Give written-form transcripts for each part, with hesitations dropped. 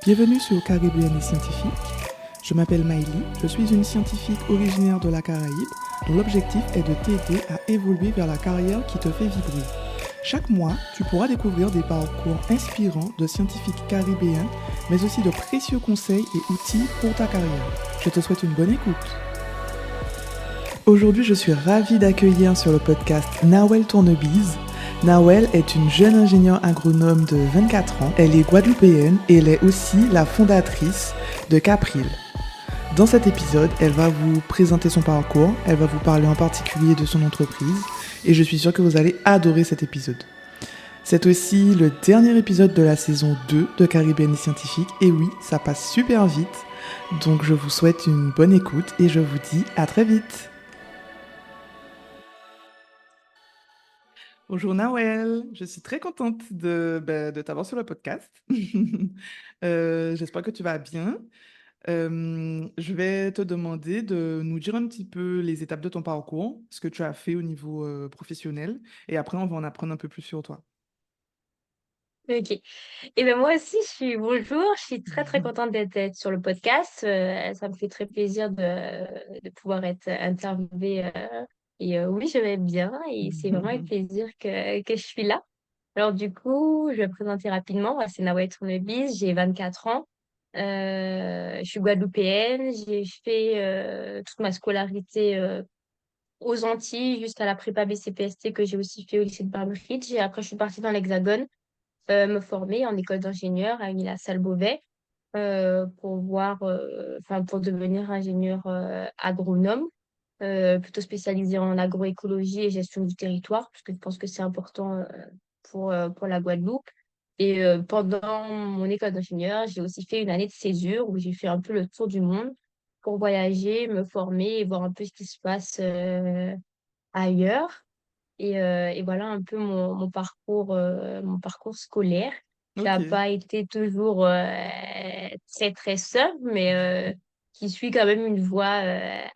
Bienvenue sur Caribéenne et Scientifique. Je m'appelle Maïli, je suis une scientifique originaire de la Caraïbe dont l'objectif est de t'aider à évoluer vers la carrière qui te fait vibrer. Chaque mois, tu pourras découvrir des parcours inspirants de scientifiques caribéens, mais aussi de précieux conseils et outils pour ta carrière. Je te souhaite une bonne écoute. Aujourd'hui, je suis ravie d'accueillir sur le podcast Nawel Tournebise. Nawel est une jeune ingénieure agronome de 24 ans. Elle est guadeloupéenne et elle est aussi la fondatrice de Capril. Dans cet épisode, elle va vous présenter son parcours, elle va vous parler en particulier de son entreprise et je suis sûre que vous allez adorer cet épisode. C'est aussi le dernier épisode de la saison 2 de Caribéenne et Scientifique et oui, ça passe super vite. Donc je vous souhaite une bonne écoute et je vous dis à très vite. Bonjour Nawel, je suis très contente de t'avoir sur le podcast. J'espère que tu vas bien. Je vais te demander de nous dire un petit peu les étapes de ton parcours, ce que tu as fait au niveau professionnel, et après on va en apprendre un peu plus sur toi. OK. Et ben moi aussi, bonjour, je suis très, très contente d'être sur le podcast. Ça me fait très plaisir de pouvoir être interviewée. Oui, je vais bien et c'est vraiment avec plaisir que je suis là. Alors du coup, je vais me présenter rapidement. Moi, c'est Nawet Tournebise, j'ai 24 ans. Je suis guadeloupéenne. J'ai fait toute ma scolarité aux Antilles jusqu'à la prépa BCPST que j'ai aussi fait au lycée de Barbridge. Et après, je suis partie dans l'Hexagone me former en école d'ingénieur à Unilassal Beauvais pour devenir ingénieur agronome, plutôt spécialisé en agroécologie et gestion du territoire, parce que je pense que c'est important pour la Guadeloupe. Et pendant mon école d'ingénieur, j'ai aussi fait une année de césure où j'ai fait un peu le tour du monde pour voyager, me former et voir un peu ce qui se passe ailleurs. Et voilà un peu mon parcours scolaire qui Ok. n'a pas été toujours très, très simple, mais qui suit quand même une voie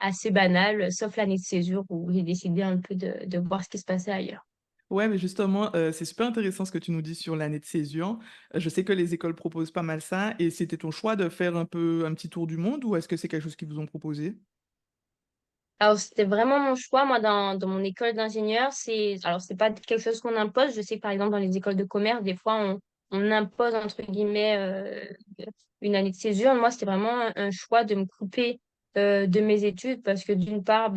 assez banale, sauf l'année de césure où j'ai décidé un peu de voir ce qui se passait ailleurs. Ouais, mais justement, c'est super intéressant ce que tu nous dis sur l'année de césure. Je sais que les écoles proposent pas mal ça, et c'était ton choix de faire un petit tour du monde, ou est-ce que c'est quelque chose qu'ils vous ont proposé? Alors, c'était vraiment mon choix. Moi, dans mon école d'ingénieur, c'est pas quelque chose qu'on impose. Je sais que, par exemple, dans les écoles de commerce, des fois, on impose, entre guillemets, une année de césure. Moi, c'était vraiment un choix de me couper de mes études parce que, d'une part,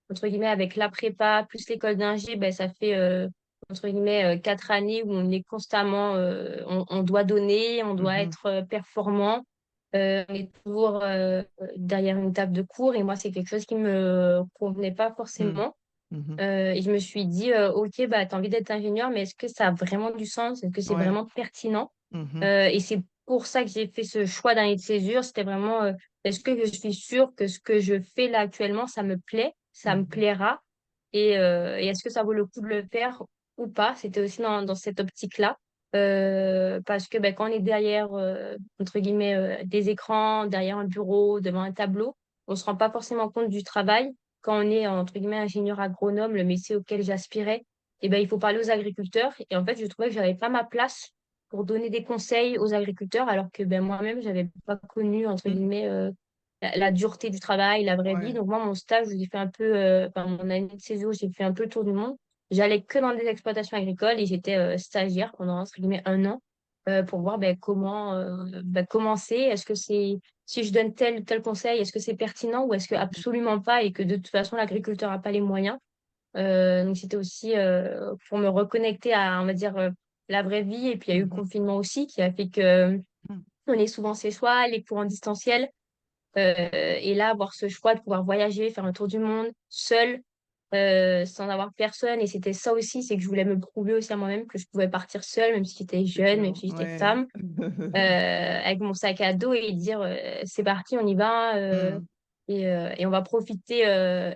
entre guillemets, avec la prépa plus l'école d'ingé, ça fait, entre guillemets, 4 années où on est constamment, on doit donner, on doit Mhm, être performant. On est toujours derrière une table de cours et moi, c'est quelque chose qui me convenait pas mhm, forcément. mhm. Et je me suis dit, OK, bah, tu as envie d'être ingénieur, mais est-ce que ça a vraiment du sens? Est-ce que c'est Ouais. vraiment pertinent? Mhm, Et c'est pour ça que j'ai fait ce choix d'année de césure. C'était vraiment, est-ce que je suis sûre que ce que je fais là actuellement, ça me plaît, ça me mhm. plaira? Et est-ce que ça vaut le coup de le faire ou pas? C'était aussi dans cette optique-là. Parce que quand on est derrière, entre guillemets, des écrans, derrière un bureau, devant un tableau, on ne se rend pas forcément compte du travail. Quand on est, entre guillemets, ingénieur agronome, le métier auquel j'aspirais, il faut parler aux agriculteurs. Et en fait, je trouvais que j'avais pas ma place pour donner des conseils aux agriculteurs, alors que moi-même, j'avais pas connu, entre Mhm. guillemets, la dureté du travail, la vraie vie. Ouais. Donc moi, mon stage, j'ai fait un peu, mon année de césure, j'ai fait un peu le tour du monde. J'allais que dans des exploitations agricoles et j'étais stagiaire pendant, entre guillemets, 1 an pour voir comment commencer. Est-ce que si je donne tel ou tel conseil, est-ce que c'est pertinent ou est-ce que absolument pas et que de toute façon, l'agriculteur n'a pas les moyens. Donc c'était aussi pour me reconnecter à, on va dire, la vraie vie. Et puis il y a eu le Mhm, confinement aussi qui a fait que mhm. on est souvent chez soi, les cours en distanciel. Et là, avoir ce choix de pouvoir voyager, faire un tour du monde seul, sans avoir personne. Et c'était ça aussi, c'est que je voulais me prouver aussi à moi-même que je pouvais partir seule, même si j'étais jeune, même Effectivement, si j'étais ouais. femme, avec mon sac à dos et dire c'est parti, on y va. Mhm, Et on va profiter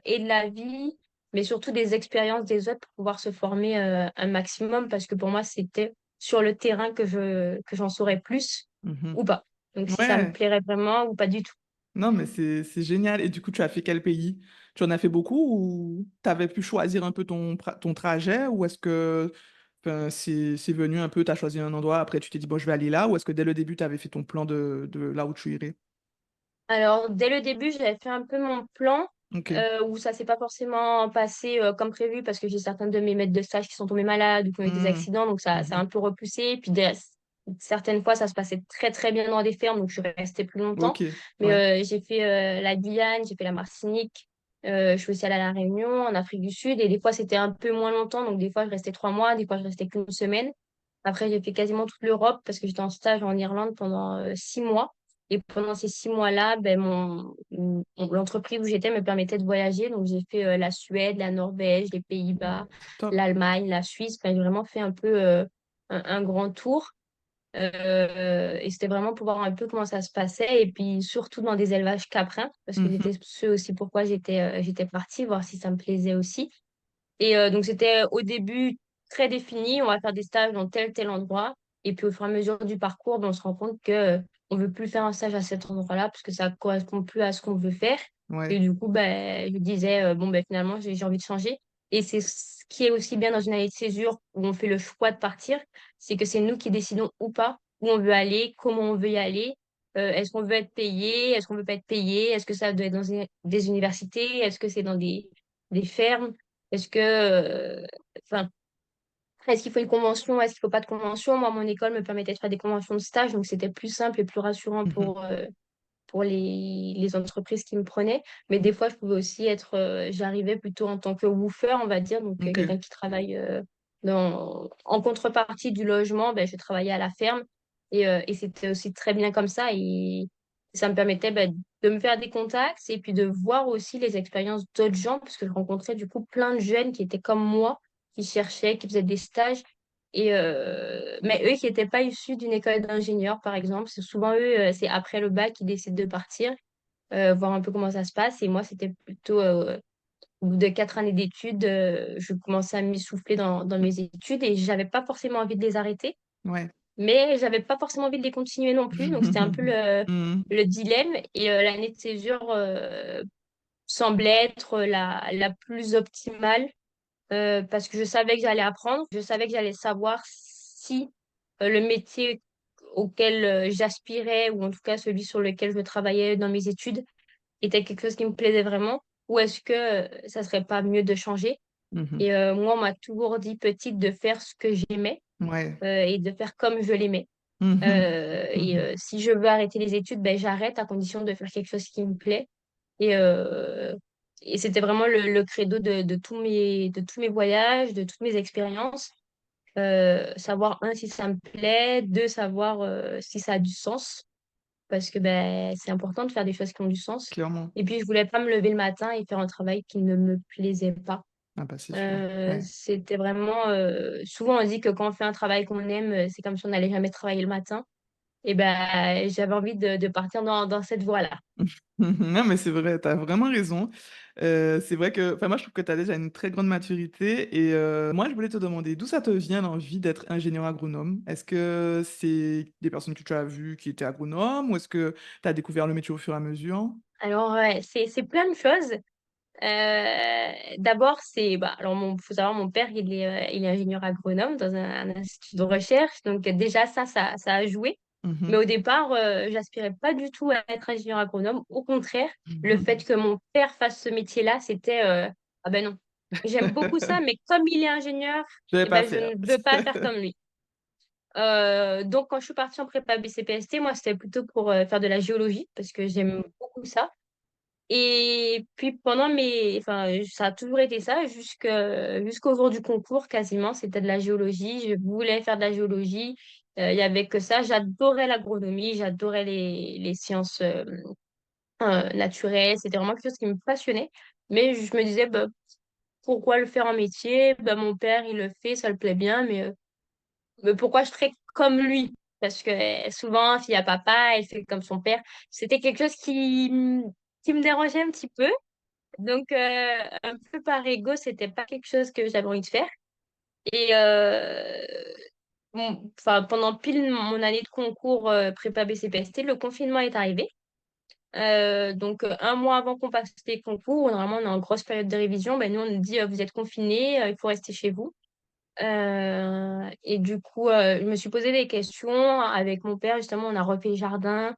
et de la vie, mais surtout des expériences des autres pour pouvoir se former un maximum, parce que pour moi, c'était sur le terrain que j'en saurais plus mhm. ou pas. Donc, si ça me Ouais, plairait vraiment ou pas du tout. non, mais c'est génial. Et du coup, tu as fait quel pays? Tu en as fait beaucoup ou tu avais pu choisir un peu ton trajet ou est-ce que Enfin, c'est venu un peu, tu as choisi un endroit, après tu t'es dit, bon, je vais aller là, ou est-ce que dès le début, tu avais fait ton plan de là où tu irais? Alors, dès le début, j'avais fait un peu mon plan Ok. où ça s'est pas forcément passé comme prévu parce que j'ai certains de mes maîtres de stage qui sont tombés malades ou qui ont eu des Hmm. accidents, donc ça a Mhm. un peu repoussé. Puis certaines fois, ça se passait très très bien dans des fermes, donc je suis restée plus longtemps. Ok, Mais ouais. j'ai fait la Guyane, j'ai fait la Martinique, je suis aussi allée à La Réunion, en Afrique du Sud, et des fois c'était un peu moins longtemps, donc des fois je restais 3 mois, des fois je restais qu'une semaine. Après, j'ai fait quasiment toute l'Europe parce que j'étais en stage en Irlande pendant 6 mois. Et pendant ces 6 mois-là, ben, l'entreprise où j'étais me permettait de voyager. Donc, j'ai fait la Suède, la Norvège, les Pays-Bas, Top. l'Allemagne, la Suisse. Enfin, j'ai vraiment fait un peu un grand tour. Et c'était vraiment pour voir un peu comment ça se passait. Et puis, surtout dans des élevages caprins, parce que Mhm. c'était ce aussi pourquoi j'étais partie, voir si ça me plaisait aussi. Et donc, c'était au début très défini. On va faire des stages dans tel endroit. Et puis, au fur et à mesure du parcours, ben, on se rend compte que on veut plus faire un stage à cet endroit-là parce que ça correspond plus à ce qu'on veut faire. Et Ouais. du coup, ben, je disais, bon, ben, finalement, j'ai envie de changer. Et c'est ce qui est aussi bien dans une année de césure où on fait le choix de partir, c'est que c'est nous qui décidons ou pas où on veut aller, comment on veut y aller. Est-ce qu'on veut être payé? Est-ce qu'on veut pas être payé? Est-ce que ça doit être dans des universités? Est-ce que c'est dans des fermes? Est-ce que, enfin, est-ce qu'il faut une convention? Est-ce qu'il faut pas de convention? Moi, mon école me permettait de faire des conventions de stage, donc c'était plus simple et plus rassurant Mhm. pour les entreprises qui me prenaient. Mais des fois, je pouvais aussi être, j'arrivais plutôt en tant que woofer, on va dire, donc Ok. quelqu'un qui travaille en contrepartie du logement, ben, je travaillais à la ferme et c'était aussi très bien comme ça et ça me permettait ben, de me faire des contacts et puis de voir aussi les expériences d'autres gens parce que je rencontrais du coup plein de jeunes qui étaient comme moi, qui cherchaient, qui faisaient des stages. Mais eux qui n'étaient pas issus d'une école d'ingénieur, par exemple, c'est souvent eux, c'est après le bac qu'ils décident de partir, voir un peu comment ça se passe. Et moi, c'était plutôt au bout de 4 années d'études, je commençais à m'essouffler dans mes études et j'avais pas forcément envie de les arrêter, Ouais. mais j'avais pas forcément envie de les continuer non plus. Donc, c'était un peu Mhm. le dilemme. Et l'année de césure semblait être la plus optimale parce que je savais que j'allais apprendre, je savais que j'allais savoir si le métier auquel j'aspirais, ou en tout cas celui sur lequel je travaillais dans mes études, était quelque chose qui me plaisait vraiment, ou est-ce que ça serait pas mieux de changer. Mhm. Et moi, on m'a toujours dit petite de faire ce que j'aimais Ouais. et de faire comme je l'aimais. Mhm. Si je veux arrêter les études, ben, j'arrête à condition de faire quelque chose qui me plaît. Et, euh, et c'était vraiment le credo de tous mes voyages, de toutes mes expériences. Savoir, un, si ça me plaît, deux, savoir si ça a du sens. Parce que ben, c'est important de faire des choses qui ont du sens. Clairement. Et puis, je voulais pas me lever le matin et faire un travail qui ne me plaisait pas. Ah bah c'est sûr. Ouais. C'était vraiment... souvent, on dit que quand on fait un travail qu'on aime, c'est comme si on n'allait jamais travailler le matin. Et ben, j'avais envie de partir dans cette voie-là. Non, mais c'est vrai, t'as vraiment raison. C'est vrai que, enfin, moi, je trouve que t'as déjà une très grande maturité. Et moi, je voulais te demander d'où ça te vient l'envie d'être ingénieur agronome? Est-ce que c'est des personnes que tu as vues qui étaient agronomes ou est-ce que tu as découvert le métier au fur et à mesure? Alors, ouais, c'est plein de choses. D'abord, alors faut savoir, mon père, il est ingénieur agronome dans un institut de recherche. Donc, déjà, ça a joué. Mais Mhm. au départ, j'aspirais pas du tout à être ingénieur agronome. Au contraire, le fait que mon père fasse ce métier-là, c'était, ah ben non. J'aime beaucoup ça, mais comme il est ingénieur, Je vais eh pas ben, je faire. ne veux pas faire comme lui. Donc, quand je suis partie en prépa BCPST, moi, c'était plutôt pour faire de la géologie, parce que j'aime beaucoup ça. Et puis enfin, ça a toujours été ça jusqu'au jour du concours quasiment, c'était de la géologie. Je voulais faire de la géologie. Il y avait que ça. J'adorais l'agronomie, j'adorais les sciences naturelles. C'était vraiment quelque chose qui me passionnait. Mais je me disais, bah, pourquoi le faire en métier? Bah, mon père, il le fait, ça le plaît bien, mais pourquoi je ferais comme lui? Parce que souvent, fille à papa, elle fait comme son père. C'était quelque chose qui me dérangeait un petit peu. Donc, un peu par ego, c'était pas quelque chose que j'avais envie de faire. Et enfin, pendant pile mon année de concours prépa BCPST, le confinement est arrivé. Donc, un mois avant qu'on passe les concours, normalement, on est en grosse période de révision, ben, nous, on nous dit, vous êtes confinés, il faut rester chez vous. Et du coup, je me suis posé des questions avec mon père. Justement, on a refait le jardin,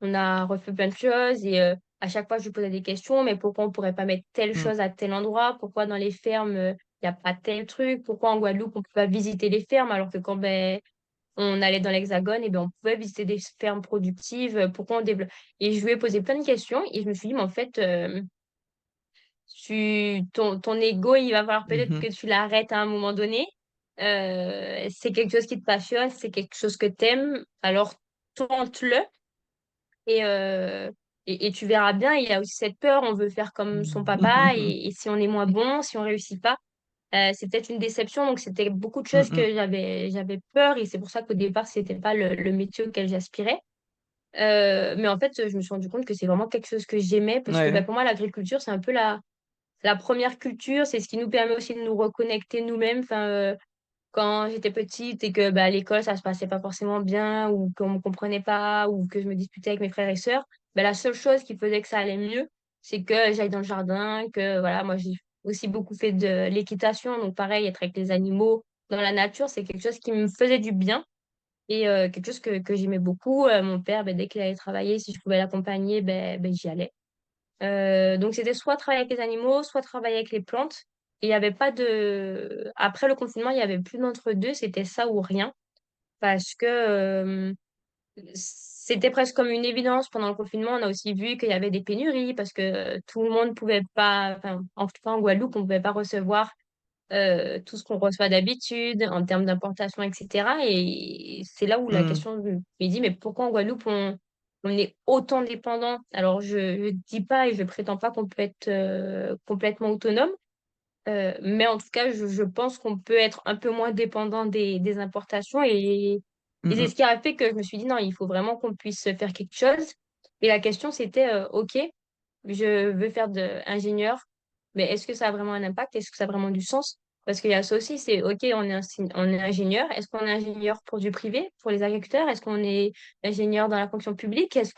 on a refait plein de choses. Et à chaque fois, je lui posais des questions. Mais pourquoi on pourrait pas mettre telle Mm. chose à tel endroit? Pourquoi dans les fermes, il n'y a pas tel truc? Pourquoi en Guadeloupe, on peut pas visiter les fermes alors que quand on allait dans l'Hexagone, et ben, on pouvait visiter des fermes productives? Pourquoi on développe? Et je lui ai posé plein de questions. Et je me suis dit, mais en fait, ton ego, il va falloir peut-être que Mhm. tu l'arrêtes à un moment donné. C'est quelque chose qui te passionne, c'est quelque chose que t'aimes, alors tente-le et, euh, et tu verras bien. Il y a aussi cette peur, on veut faire comme son papa et si on est moins bon, si on réussit pas, c'est peut-être une déception. Donc c'était beaucoup de choses Mhm. que j'avais peur et c'est pour ça qu'au départ, c'était pas le métier auquel j'aspirais. Mais en fait, je me suis rendu compte que c'est vraiment quelque chose que j'aimais parce que bah, Ouais. pour moi, l'agriculture, c'est un peu la première culture, c'est ce qui nous permet aussi de nous reconnecter nous-mêmes. Enfin, quand j'étais petite et que bah, à l'école, ça se passait pas forcément bien ou qu'on me comprenait pas ou que je me disputais avec mes frères et sœurs, bah, la seule chose qui faisait que ça allait mieux, c'est que j'aille dans le jardin, que voilà, moi j'ai aussi beaucoup fait de l'équitation, donc pareil, être avec les animaux dans la nature, c'est quelque chose qui me faisait du bien et quelque chose que j'aimais beaucoup. Mon père, bah, dès qu'il allait travailler, si je pouvais l'accompagner, j'y allais. Donc, c'était soit travailler avec les animaux, soit travailler avec les plantes. Et il y avait pas de... Après le confinement, il y avait plus d'entre-deux, c'était ça ou rien. Parce que c'était presque comme une évidence. Pendant le confinement, on a aussi vu qu'il y avait des pénuries parce que tout le monde pouvait pas, enfin, en tout cas en Guadeloupe, on pouvait pas recevoir tout ce qu'on reçoit d'habitude en termes d'importation, etc. Et c'est là où la Mm. question me dit, mais pourquoi en Guadeloupe on est autant dépendant? Alors, je ne dis pas et je prétends pas qu'on peut être complètement autonome, mais en tout cas, je pense qu'on peut être un peu moins dépendant des importations et c'est ce Mhm. qui a fait que je me suis dit, non, il faut vraiment qu'on puisse faire quelque chose. Et la question, c'était, OK, je veux faire de ingénieur, mais est-ce que ça a vraiment un impact? Est-ce que ça a vraiment du sens? Parce qu'il y a ça aussi, c'est OK, on est ingénieur. Est-ce qu'on est ingénieur pour du privé, pour les agriculteurs? Est-ce qu'on est ingénieur dans la fonction publique? Est-ce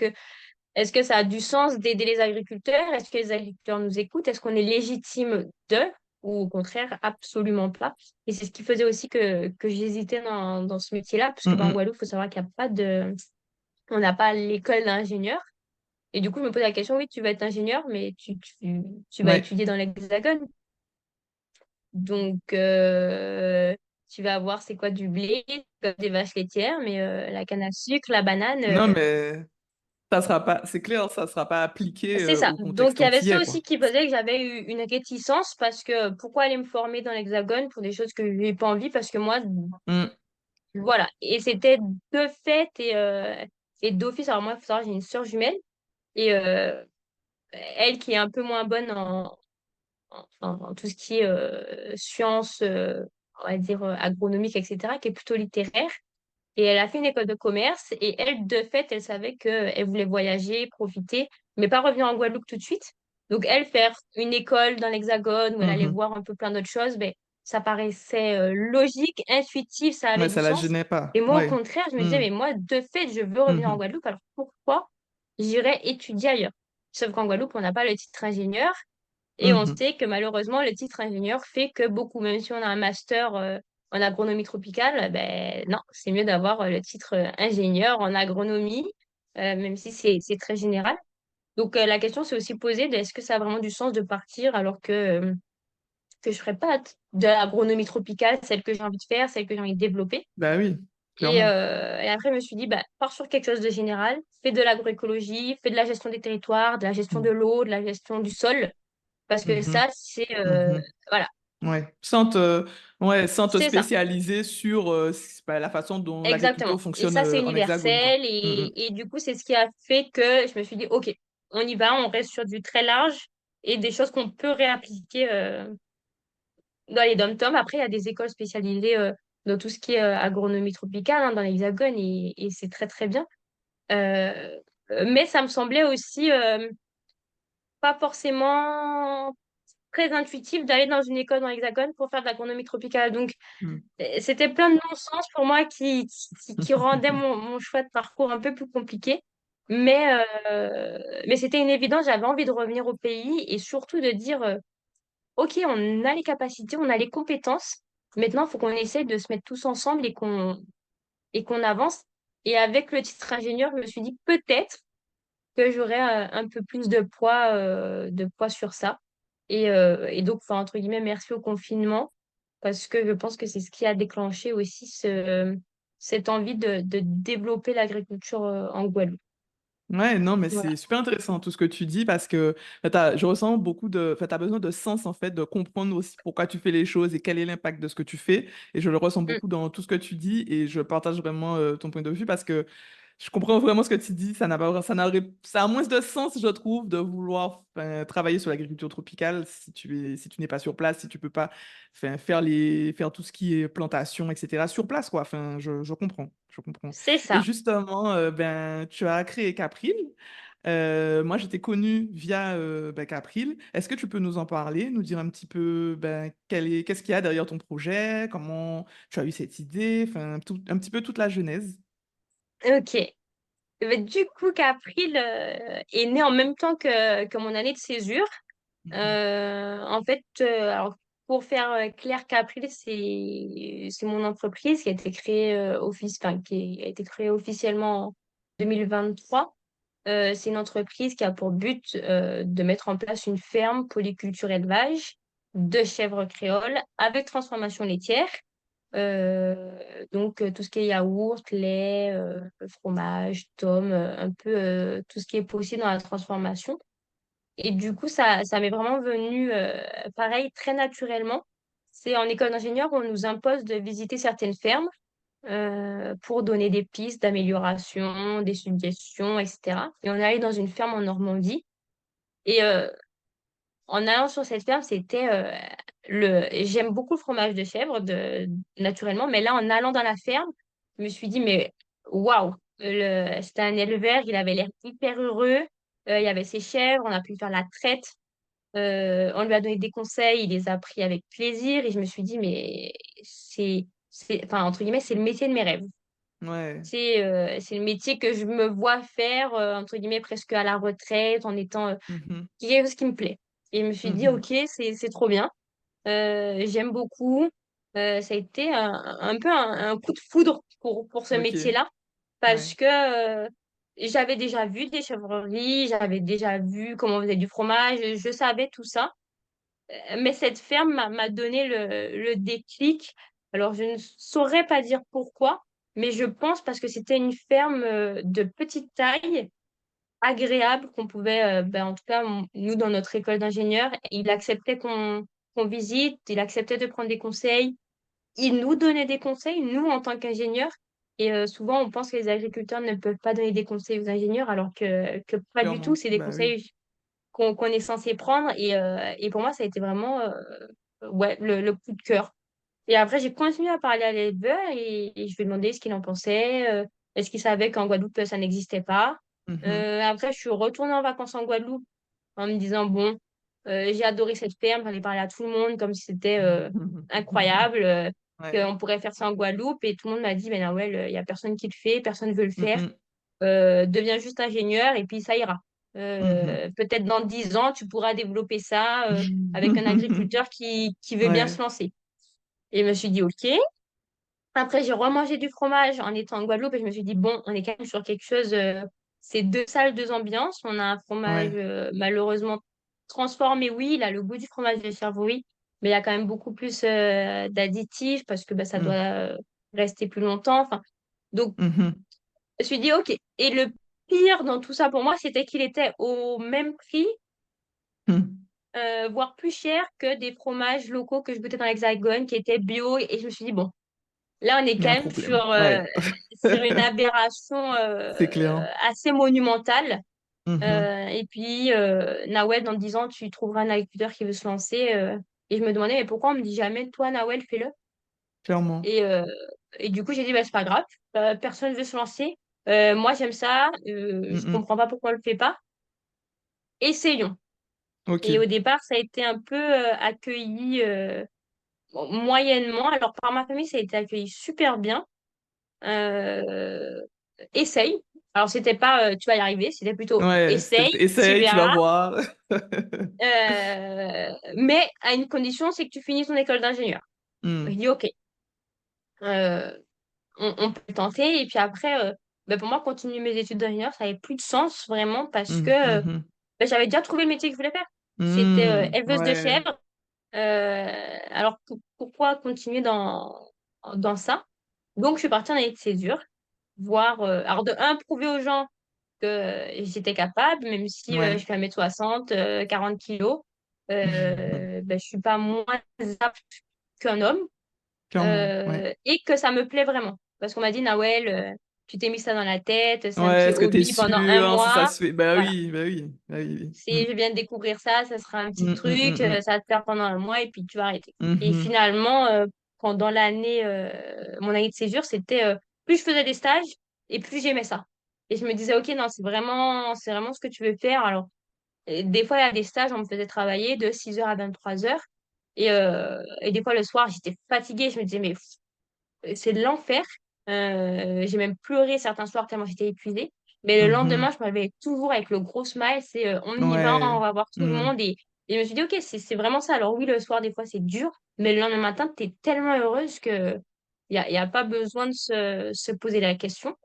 que ça a du sens d'aider les agriculteurs? Est-ce que les agriculteurs nous écoutent? Est-ce qu'on est légitime d'eux? Ou au contraire, absolument pas. Et c'est ce qui faisait aussi que j'hésitais dans ce métier-là, parce que ben, en Mhm. Guadeloupe, il faut savoir qu'il n'y a pas on n'a pas l'école d'ingénieur. Et du coup, je me pose la question, oui, tu vas être ingénieur, mais tu vas Ouais. étudier dans l'Hexagone. Donc, tu vas avoir, c'est quoi, du blé, comme des vaches laitières, mais la canne à sucre, la banane, Non, mais ça sera pas, c'est clair, ça sera pas appliqué c'est ça. au Donc, contexte il y avait ça antillais, aussi quoi. qui faisait que j'avais eu une réticence parce que pourquoi aller me former dans l'Hexagone pour des choses que je n'ai pas envie? Parce que moi, Mm. voilà. Et c'était de fait et d'office. Alors, moi, il faut savoir, j'ai une sœur jumelle et elle qui est un peu moins bonne en tout ce qui est sciences, on va dire agronomiques, etc., qui est plutôt littéraire. Et elle a fait une école de commerce et elle, de fait, elle savait qu'elle voulait voyager, profiter, mais pas revenir en Guadeloupe tout de suite. Donc, elle, faire une école dans l'Hexagone où elle allait Mhm. voir un peu plein d'autres choses, ben, ça paraissait logique, intuitif, ça avait Ouais, du ça la sens. gênait pas. Et moi, au Ouais. contraire, je me disais, Mm. mais moi, de fait, je veux revenir en Mhm. Guadeloupe, alors pourquoi j'irais étudier ailleurs? Sauf qu'en Guadeloupe, on n'a pas le titre ingénieur. Et on Mhm. sait que malheureusement, le titre ingénieur fait que beaucoup, même si on a un master en agronomie tropicale, ben non, c'est mieux d'avoir le titre ingénieur en agronomie, même si c'est très général. Donc la question s'est aussi posée de est-ce que ça a vraiment du sens de partir alors que je ne ferais pas de l'agronomie tropicale, celle que j'ai envie de faire, celle que j'ai envie de développer. Bah oui, Et, clairement. et après, je me suis dit, bah, pars sur quelque chose de général, fais de l'agroécologie, fais de la gestion des territoires, de la gestion de l'eau, de la gestion du sol. Parce que Mhm. ça, c'est Mhm. voilà, Ouais. Ouais, sans te c'est ça, spécialiser sur la façon dont exactement. l'agriculture Et fonctionne ça, c'est en hexagone, quoi. universel. Mhm. Et du coup, c'est ce qui a fait que je me suis dit, OK, on y va, on reste sur du très large et des choses qu'on peut réappliquer dans les dom-toms. Après, il y a des écoles spécialisées dans tout ce qui est agronomie tropicale, hein, dans l'Hexagone, et c'est très, très bien. Euh, mais ça me semblait aussi pas forcément très intuitif d'aller dans une école dans l'Hexagone pour faire de l'agronomie tropicale. Donc, Mhm. c'était plein de non-sens pour moi qui rendait mon choix de parcours un peu plus compliqué. Mais, mais c'était une évidence, j'avais envie de revenir au pays et surtout de dire, OK, on a les capacités, on a les compétences. Maintenant, il faut qu'on essaye de se mettre tous ensemble et qu'on avance. Et avec le titre ingénieur, je me suis dit peut-être que j'aurais un peu plus de poids sur ça. Et donc, enfin, entre guillemets, merci au confinement, parce que je pense que c'est ce qui a déclenché aussi cette envie de développer l'agriculture en Guadeloupe. Ouais, non, mais Voilà. c'est super intéressant tout ce que tu dis parce que je ressens beaucoup de. T'as besoin de sens, en fait, de comprendre aussi pourquoi tu fais les choses et quel est l'impact de ce que tu fais. Et je le ressens Mm. beaucoup dans tout ce que tu dis et je partage vraiment ton point de vue parce que je comprends vraiment ce que tu dis. Ça a moins de sens, je trouve, de vouloir travailler sur l'agriculture tropicale si tu n'es pas sur place, si tu peux pas faire tout ce qui est plantation, etc. sur place, quoi. Enfin, je comprends, je comprends. C'est Et ça. justement, tu as créé Capril. Moi, je t'ai connu via Capril. Est-ce que tu peux nous en parler, nous dire un petit peu qu'est-ce qu'il y a derrière ton projet, comment tu as eu cette idée, enfin, un petit peu toute la genèse. Ok. Du coup, qu'April est né en même temps que mon année de césure. Mhm. En fait, alors, pour faire clair, Capril, c'est mon entreprise qui a été créée enfin, qui a été créée officiellement en 2023. C'est une entreprise qui a pour but de mettre en place une ferme polyculture élevage de chèvres créoles avec transformation laitière. Donc, tout ce qui est yaourt, lait, fromage, tome, un peu tout ce qui est possible dans la transformation. Et du coup, ça m'est vraiment venu, pareil, très naturellement. C'est en école d'ingénieur où on nous impose de visiter certaines fermes pour donner des pistes d'amélioration, des suggestions, etc. Et on est allé dans une ferme en Normandie. Et en allant sur cette ferme, c'était j'aime beaucoup le fromage de chèvre, naturellement, mais là, en allant dans la ferme, je me suis dit, mais waouh, c'était un éleveur, il avait l'air hyper heureux. Il y avait ses chèvres, on a pu faire la traite. On lui a donné des conseils, il les a pris avec plaisir et je me suis dit, mais enfin, entre guillemets, c'est le métier de mes rêves. Ouais. C'est le métier que je me vois faire, entre guillemets, presque à la retraite, en étant Mhm. quelque chose qui me plaît. Et je me suis dit, Mhm. ok, c'est trop bien. J'aime beaucoup. Ça a été un peu un coup de foudre pour ce Ok. métier-là parce Ouais. que j'avais déjà vu des chèvreries, j'avais déjà vu comment on faisait du fromage, je savais tout ça. Mais cette ferme m'a donné le déclic. Alors, je ne saurais pas dire pourquoi, mais je pense parce que c'était une ferme de petite taille, agréable, qu'on pouvait, en tout cas, nous, dans notre école d'ingénieur, il acceptait qu'on visite, il acceptait de prendre des conseils, il nous donnait des conseils, nous, en tant qu'ingénieurs. Et souvent, on pense que les agriculteurs ne peuvent pas donner des conseils aux ingénieurs, alors que pas du tout, Clairement. c'est des Bah oui. conseils qu'on est censé prendre. Et pour moi, ça a été vraiment ouais, le coup de cœur. Et après, j'ai continué à parler à l'éleveur et je lui ai demandé ce qu'il en pensait. Est-ce qu'il savait qu'en Guadeloupe, ça n'existait pas? Mhm. Après, je suis retournée en vacances en Guadeloupe en me disant, bon, j'ai adoré cette ferme, j'en ai parlé à tout le monde comme si c'était incroyable, Ouais. qu'on pourrait faire ça en Guadeloupe. Et tout le monde m'a dit, mais Nawel, il n'y a personne qui le fait, personne ne veut le faire. Mhm. Deviens juste ingénieur et puis ça ira. Mhm. Peut-être dans 10 ans, tu pourras développer ça avec un agriculteur qui veut bien se Ouais. lancer. Et je me suis dit, OK. Après, j'ai remangé du fromage en étant en Guadeloupe et je me suis dit, bon, on est quand même sur quelque chose, c'est deux salles, deux ambiances. On a un fromage Ouais. malheureusement transformé, oui, il a le goût du fromage de Cherbourg, mais il y a quand même beaucoup plus d'additifs parce que bah, ça doit Mm. rester plus longtemps. Enfin, donc, Mhm. je me suis dit, OK. Et le pire dans tout ça pour moi, c'était qu'il était au même prix, Mm. voire plus cher que des fromages locaux que je goûtais dans l'Hexagone qui étaient bio. Et je me suis dit, bon, là, on est Il y a quand un même problème. Ouais. sur une aberration C'est clair. assez monumentale. Mhm. Et puis, Nawel, dans 10 ans, tu trouveras un agriculteur qui veut se lancer. Et je me demandais, mais pourquoi on me dit jamais, toi, Nawel, fais-le? Clairement. Et, euh, et du coup, j'ai dit, bah, c'est pas grave, personne ne veut se lancer. Moi, j'aime ça, je Mhm. comprends pas pourquoi on le fait pas. Essayons. Ok. Et au départ, ça a été un peu accueilli bon, moyennement. Alors, par ma famille, ça a été accueilli super bien. Euh, essaye. Alors, c'était pas tu vas y arriver, c'était plutôt Ouais, essaye, tu essaye, tu vas verras. voir. Mais à une condition, c'est que tu finis ton école d'ingénieur. Je Mm. dis, OK, euh, on peut le tenter. Et puis après, pour moi, continuer mes études d'ingénieur, ça n'avait plus de sens vraiment parce que Mm. Mhm. j'avais déjà trouvé le métier que je voulais faire. C'était éleveuse de Ouais. chèvres. Alors, pourquoi continuer dans ça? Donc, je suis partie en année de césure, voir, alors de un, prouver aux gens que j'étais capable, même si je Ouais. fais 1m60, 40 kilos, je suis pas moins apte qu'un homme, Clairement, ouais. et que ça me plaît vraiment. Parce qu'on m'a dit, Nawel, tu t'es mis ça dans la tête, c'est un Ouais, petit est-ce que t'es hobby pendant un sûr si ça mois. se fait? Bah Voilà. oui, bah oui, bah oui. Si je viens de découvrir ça, ça sera un petit truc, Mm. ça va te faire pendant un mois et puis tu vas arrêter. Et Mhm. finalement, pendant l'année, mon année de césure, c'était plus je faisais des stages et plus j'aimais ça. Et je me disais, OK, non, c'est vraiment ce que tu veux faire. Alors, des fois, il y a des stages, on me faisait travailler de 6 heures à 23 heures. Et des fois, le soir, j'étais fatiguée. Je me disais, mais c'est de l'enfer. J'ai même pleuré certains soirs tellement j'étais épuisée. Mais le lendemain, Mhm. je me réveillais toujours avec le gros smile. C'est on y va, on Ouais. va voir tout le Mm. monde. Et je me suis dit, OK, c'est vraiment ça. Alors oui, le soir, des fois, c'est dur. Mais le lendemain matin, tu es tellement heureuse que y a pas besoin de se poser la question.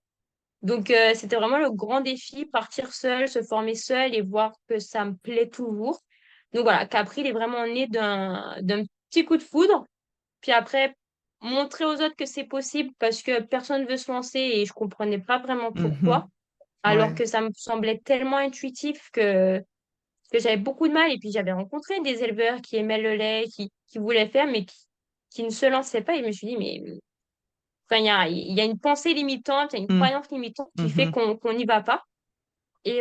Donc, c'était vraiment le grand défi, partir seul, se former seul et voir que ça me plaît toujours. Donc voilà, Capri, il est vraiment né d'un petit coup de foudre. Puis après, montrer aux autres que c'est possible parce que personne ne veut se lancer et je comprenais pas vraiment pourquoi, Mhm. alors Ouais. que ça me semblait tellement intuitif que j'avais beaucoup de mal. Et puis j'avais rencontré des éleveurs qui aimaient le lait, qui voulaient faire, mais qui ne se lançaient pas. Et je me suis dit, mais enfin, il y a une pensée limitante, il y a une Mm. croyance limitante qui fait Mhm. qu'on n'y va pas. Et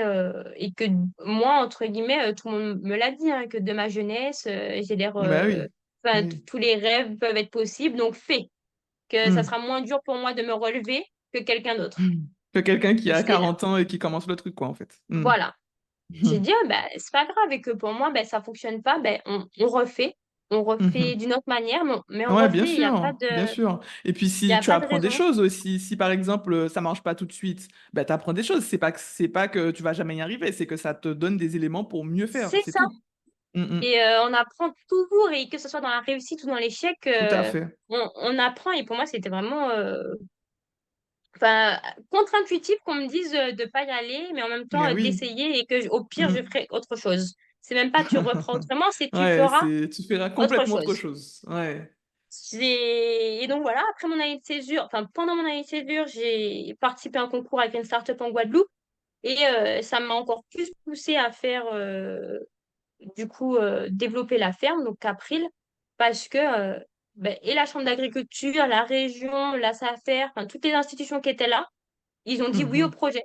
que moi, entre guillemets, tout le monde me l'a dit, hein, que de ma jeunesse, j'ai l'air, Bah oui. enfin, Oui. tous les rêves peuvent être possibles, donc fais, que ça Mm. sera moins dur pour moi de me relever que quelqu'un d'autre. Mm. Que quelqu'un qui a C'est, 40 ans et qui commence le truc, quoi, en fait. Mm. voilà. J'ai Mhm. dit, c'est pas grave, et que pour moi, ça fonctionne pas, on refait Mhm. d'une autre manière, mais on Ouais, bien refait, il n'y a pas sûr, de, bien sûr. Et puis il y si a tu pas de apprends des raison. choses aussi, si par exemple ça marche pas tout de suite, bah tu apprends des choses. C'est pas que tu vas jamais y arriver, c'est que ça te donne des éléments pour mieux faire, C'est c'est ça. tout. Mm. Et on apprend toujours, et que ce soit dans la réussite ou dans l'échec, Tout à fait. on apprend. Et pour moi, c'était vraiment enfin, contre-intuitif qu'on me dise de pas y aller, mais en même temps Mais oui. d'essayer et que au pire, je Mm. ferai autre chose. C'est même pas tu referas autrement, c'est tu Ouais, feras c'est tu feras autre complètement autre chose. chose. Ouais. Et donc voilà, après mon année de césure, enfin pendant mon année de césure, j'ai participé à un concours avec une start-up en Guadeloupe et ça m'a encore plus poussé à faire développer la ferme, donc April, parce que et la Chambre d'agriculture, la région, la SAFER, enfin toutes les institutions qui étaient là, ils ont dit oui au Mhm. projet.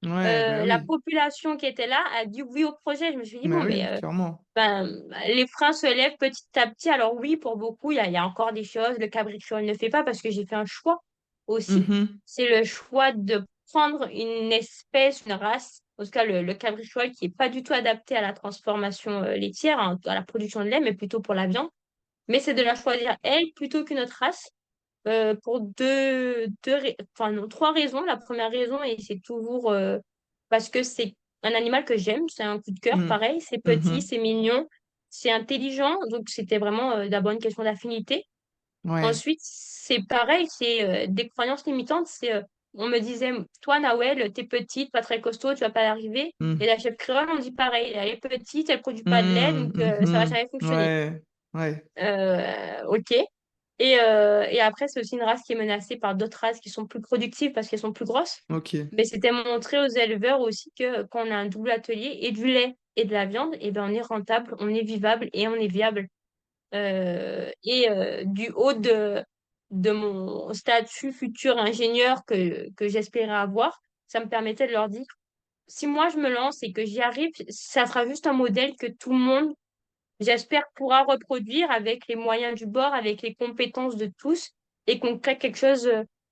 Ouais, bah La oui. population qui était là a dit oui au projet. Je me suis dit, Bah bon, oui, clairement. ben, les freins se lèvent petit à petit. Alors oui, pour beaucoup, il y a encore des choses. Le cabricole ne fait pas parce que j'ai fait un choix aussi. Mhm. C'est le choix de prendre une espèce, une race, en tout cas le cabricole qui est pas du tout adapté à la transformation laitière, hein, à la production de lait, mais plutôt pour la viande. Mais c'est de la choisir elle plutôt qu'une autre race pour enfin, non, trois raisons. La première raison, et c'est toujours parce que c'est un animal que j'aime, c'est un coup de cœur, Mm. pareil, c'est petit, Mhm. c'est mignon, c'est intelligent, donc c'était vraiment d'abord une question d'affinité. Ouais. Ensuite, c'est pareil, c'est des croyances limitantes, on me disait, toi, Nawel, t'es petite, pas très costaud, tu vas pas y arriver. Et Mm. la chef créole, on dit pareil, elle est petite, elle produit pas de lait, Mm. donc ça va Mhm. jamais fonctionner. Ouais. Ouais. Ok. Et après, c'est aussi une race qui est menacée par d'autres races qui sont plus productives parce qu'elles sont plus grosses. Ok. Mais c'était montrer aux éleveurs aussi que quand on a un double atelier et du lait et de la viande, et ben on est rentable, on est vivable et on est viable. Du haut de mon statut futur ingénieur que j'espérais avoir, ça me permettait de leur dire, si moi je me lance et que j'y arrive, ça sera juste un modèle que tout le monde, j'espère, pourra reproduire avec les moyens du bord, avec les compétences de tous, et qu'on crée quelque chose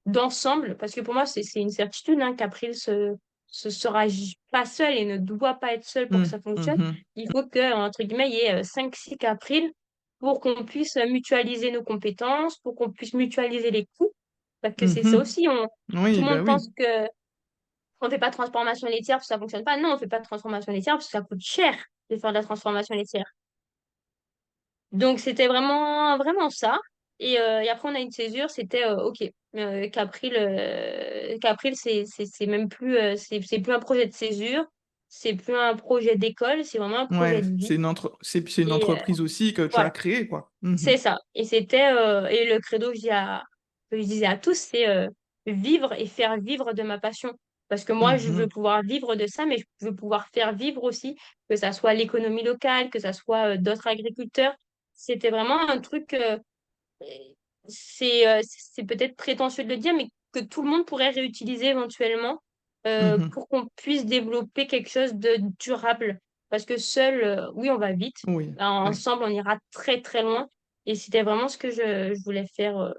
d'ensemble. Parce que pour moi, c'est une certitude hein, qu'April se sera pas seul et ne doit pas être seul pour que Mm. ça fonctionne. Mhm. Il faut que, entre guillemets, il y ait 5-6 April pour qu'on puisse mutualiser nos compétences, pour qu'on puisse mutualiser les coûts. Parce que c'est ça Mhm. aussi, tout Oui, le bah monde pense oui. que on fait pas de transformation laitière parce que ça fonctionne pas. Non, on fait pas de transformation laitière parce que ça coûte cher de faire de la transformation laitière. Donc c'était vraiment, vraiment ça. Et après, on a une césure, c'était OK. Qu'April, c'est même plus, c'est plus un projet de césure, c'est plus un projet d'école, c'est vraiment un projet Ouais, de vie. c'est une Et entreprise aussi que tu as voilà, créée, quoi. c'est Mhm. ça. Et le credo que je disais à tous, c'est vivre et faire vivre de ma passion. Parce que moi, je veux Mhm. pouvoir vivre de ça, mais je veux pouvoir faire vivre aussi, que ça soit l'économie locale, que ça soit d'autres agriculteurs. C'était vraiment un truc. C'est peut-être prétentieux de le dire, mais que tout le monde pourrait réutiliser éventuellement Mhm. pour qu'on puisse développer quelque chose de durable. Parce que seul, oui, on va vite. Oui, oui. Ensemble, on ira très, très loin. Et c'était vraiment ce que je voulais faire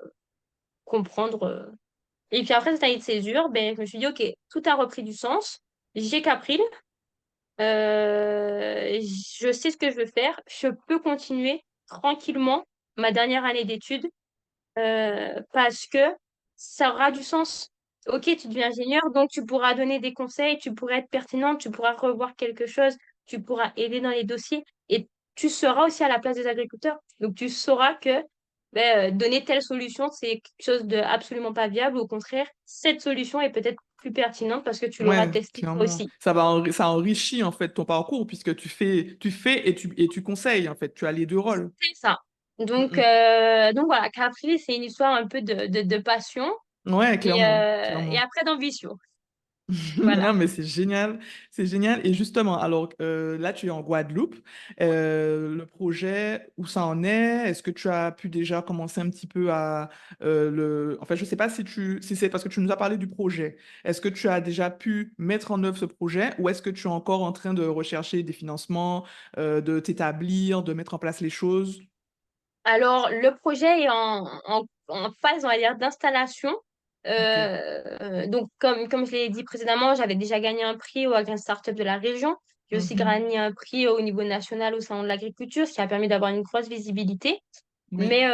comprendre. Et puis après cette année de césure, ben, je me suis dit, OK, tout a repris du sens. J'ai qu'April. Je sais ce que je veux faire. Je peux continuer tranquillement ma dernière année d'études parce que ça aura du sens. Ok, tu deviens ingénieur, donc tu pourras donner des conseils, tu pourras être pertinente, tu pourras revoir quelque chose, tu pourras aider dans les dossiers et tu seras aussi à la place des agriculteurs. Donc tu sauras que donner telle solution, c'est quelque chose de absolument pas viable. Au contraire, cette solution est peut-être plus pertinente parce que tu l'auras Ouais, testée toi clairement. aussi. Ça enrichit en fait ton parcours puisque tu fais et tu conseilles en fait. Tu as les deux rôles. C'est ça. Mhm. Donc voilà, Capri, c'est une histoire un peu de passion Ouais, clairement, et clairement. après d'ambition. Voilà. Non, mais c'est génial. Et justement, alors là, tu es en Guadeloupe. Le projet, où ça en est? Est-ce que tu as pu déjà commencer un petit peu à Enfin, je sais pas si c'est parce que tu nous as parlé du projet. Est-ce que tu as déjà pu mettre en œuvre ce projet ou est-ce que tu es encore en train de rechercher des financements, de t'établir, de mettre en place les choses? Alors, le projet est en phase, on va dire, d'installation. Ok. Donc, comme je l'ai dit précédemment, j'avais déjà gagné un prix au Green Startup de la région. J'ai aussi Mhm. gagné un prix au niveau national au Salon de l'agriculture, ce qui a permis d'avoir une grosse visibilité. Oui, Mais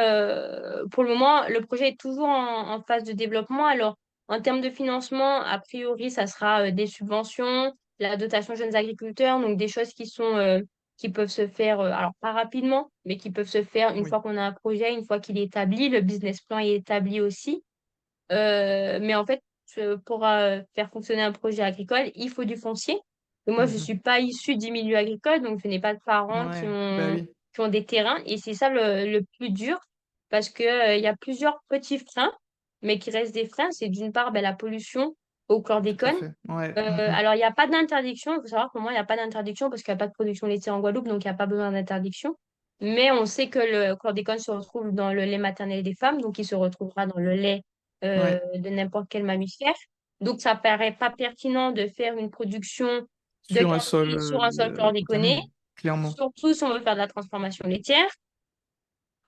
pour le moment, le projet est toujours en phase de développement. Alors, en termes de financement, a priori, ça sera des subventions, la dotation jeunes agriculteurs, donc des choses qui peuvent se faire, alors pas rapidement, mais qui peuvent se faire une oui. fois qu'on a un projet, une fois qu'il est établi, le business plan est établi aussi. Mais en fait, pour faire fonctionner un projet agricole, il faut du foncier. Et moi, je ne Mhm. suis pas issue du milieu agricole, donc je n'ai pas de parents Ouais, bah oui. qui ont des terrains. Et c'est ça le plus dur, parce que, il y a plusieurs petits freins, mais qui restent des freins. C'est d'une part la pollution au Tout à chlordécone. fait. Ouais. Mhm. Alors, il n'y a pas d'interdiction. Il faut savoir que moi, il n'y a pas d'interdiction parce qu'il n'y a pas de production laitière en Guadeloupe, donc il n'y a pas besoin d'interdiction. Mais on sait que le chlordécone se retrouve dans le lait maternel des femmes, donc il se retrouvera dans le lait Ouais. de n'importe quel mammifère. Donc, ça paraît pas pertinent de faire une production de Sur un sol capri sur un sol chlordéconé, contaminé, clairement. surtout si on veut faire de la transformation laitière.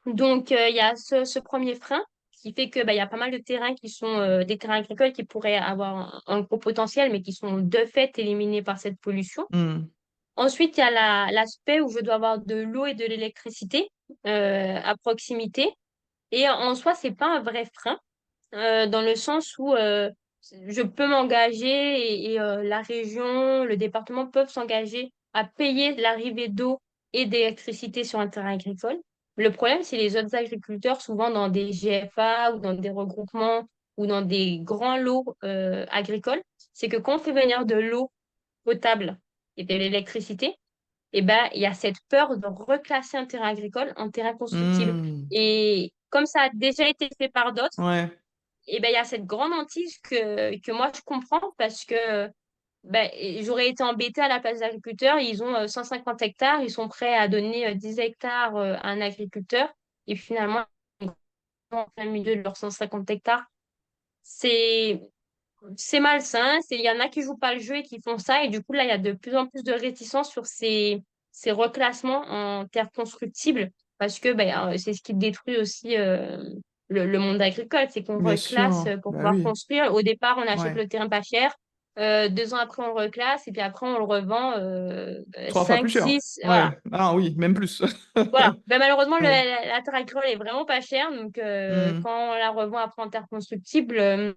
Donc, il y a ce premier frein qui fait que, il y a pas mal de terrains qui sont des terrains agricoles qui pourraient avoir un gros potentiel, mais qui sont de fait éliminés par cette pollution. Hmm. Ensuite, il y a l'aspect où je dois avoir de l'eau et de l'électricité à proximité. Et en soi, c'est pas un vrai frein, dans le sens où je peux m'engager et la région, le département peuvent s'engager à payer l'arrivée d'eau et d'électricité sur un terrain agricole. Le problème, c'est les autres agriculteurs, souvent dans des GFA ou dans des regroupements ou dans des grands lots agricoles, c'est que quand on fait venir de l'eau potable et de l'électricité, il y a cette peur de reclasser un terrain agricole en terrain constructible. Hmm. Et comme ça a déjà été fait par d'autres, Ouais. il y a cette grande hantise que moi je comprends parce que ben, j'aurais été embêtée à la place des agriculteurs. Ils ont 150 hectares, ils sont prêts à donner 10 hectares à un agriculteur. Et finalement, en plein milieu de leurs 150 hectares, c'est c'est malsain. Il y en a qui jouent pas le jeu et qui font ça. Et du coup, là, il y a de plus en plus de réticence sur ces reclassements en terres constructibles parce que c'est ce qui détruit aussi le monde agricole. C'est qu'on Bien reclasse sûr. pour Bah pouvoir oui. construire. Au départ, on achète Ouais. le terrain pas cher. 2 ans après, on le reclasse et puis après, on le revend 3 fois plus 5, cher. 6. Voilà. Ouais. Ah oui, même plus. Voilà. Malheureusement, Ouais. la terre agricole est vraiment pas chère. Donc, Hmm. quand on la revend après en terre constructible,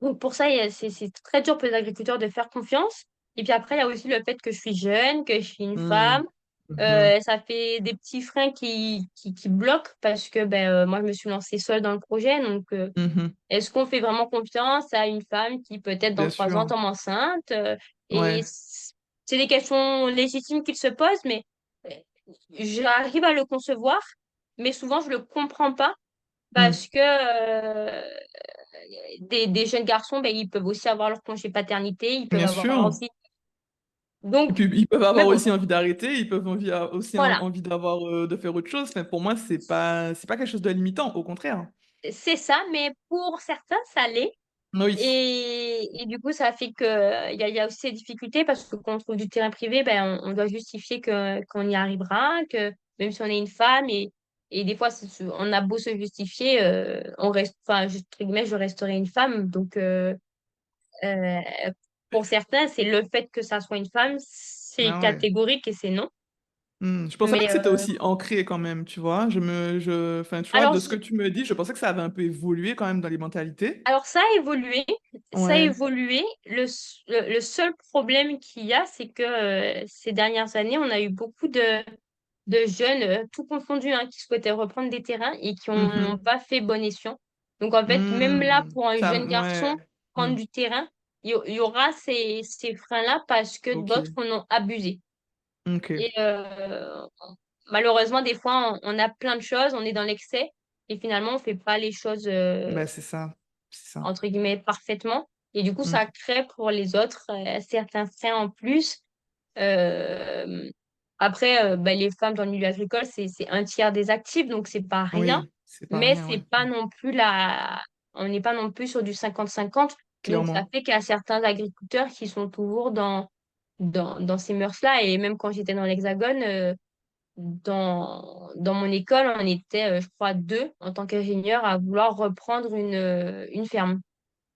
donc pour ça, c'est très dur pour les agriculteurs de faire confiance. Et puis après, il y a aussi le fait que je suis jeune, que je suis une Hmm. femme. Mhm. Ça fait des petits freins qui bloquent parce que moi, je me suis lancée seule dans le projet. Donc, Mhm. est-ce qu'on fait vraiment confiance à une femme qui peut-être dans Bien 3 ans sûr. tombe enceinte? Et Ouais. c'est des questions légitimes qu'ils se posent, mais euh, j'arrive à le concevoir, mais souvent je le comprends pas Mm. parce que des jeunes garçons, ils peuvent aussi avoir leur congé paternité, ils peuvent Bien avoir sûr. envie. Et Donc, puis, ils peuvent mais avoir bon, aussi envie d'arrêter, ils peuvent aussi voilà, envie d'avoir, de faire autre chose. Enfin, pour moi, c'est pas quelque chose de limitant, au contraire. c'est ça, mais pour certains, ça l'est. Oui. Et du coup, ça fait que il y a aussi ces difficultés parce que quand on trouve du terrain privé, on doit justifier qu'on y arrivera, que même si on est une femme et des fois, on a beau se justifier, on reste, enfin, entre guillemets, je resterai une femme. Donc, euh, pour certains, c'est le fait que ça soit une femme, c'est Ah ouais. catégorique et c'est non. Je pensais pas Mais que c'était aussi ancré quand même, tu vois. Enfin, tu vois, alors, de ce que tu me dis, je pensais que ça avait un peu évolué quand même dans les mentalités. alors ça a évolué, ça a Ouais. évolué. Le seul problème qu'il y a, c'est que ces dernières années, on a eu beaucoup de jeunes, tout confondus, hein, qui souhaitaient reprendre des terrains et qui n'ont Mhm. pas fait bon escient. Donc, en fait, même là, pour un Ça, jeune ouais. garçon, prendre Hmm. du terrain, il y aura ces freins-là parce que d'autres Ok. en ont abusé. Ok. Et malheureusement, des fois, on a plein de choses, on est dans l'excès et finalement, on fait pas les choses, Bah, c'est ça. C'est ça. entre guillemets, parfaitement. Et du coup, Hmm. ça crée pour les autres certains freins en plus. Euh, Après, les femmes dans le milieu agricole, c'est un tiers des actifs, donc c'est pas rien. Oui, c'est pas Mais rien, c'est ouais. pas non plus on n'est pas non plus sur du 50-50. Donc ça Clairement. fait qu'il y a certains agriculteurs qui sont toujours dans ces mœurs-là. Et même quand j'étais dans l'Hexagone, dans mon école, on était, je crois, deux en tant qu'ingénieur à vouloir reprendre une ferme.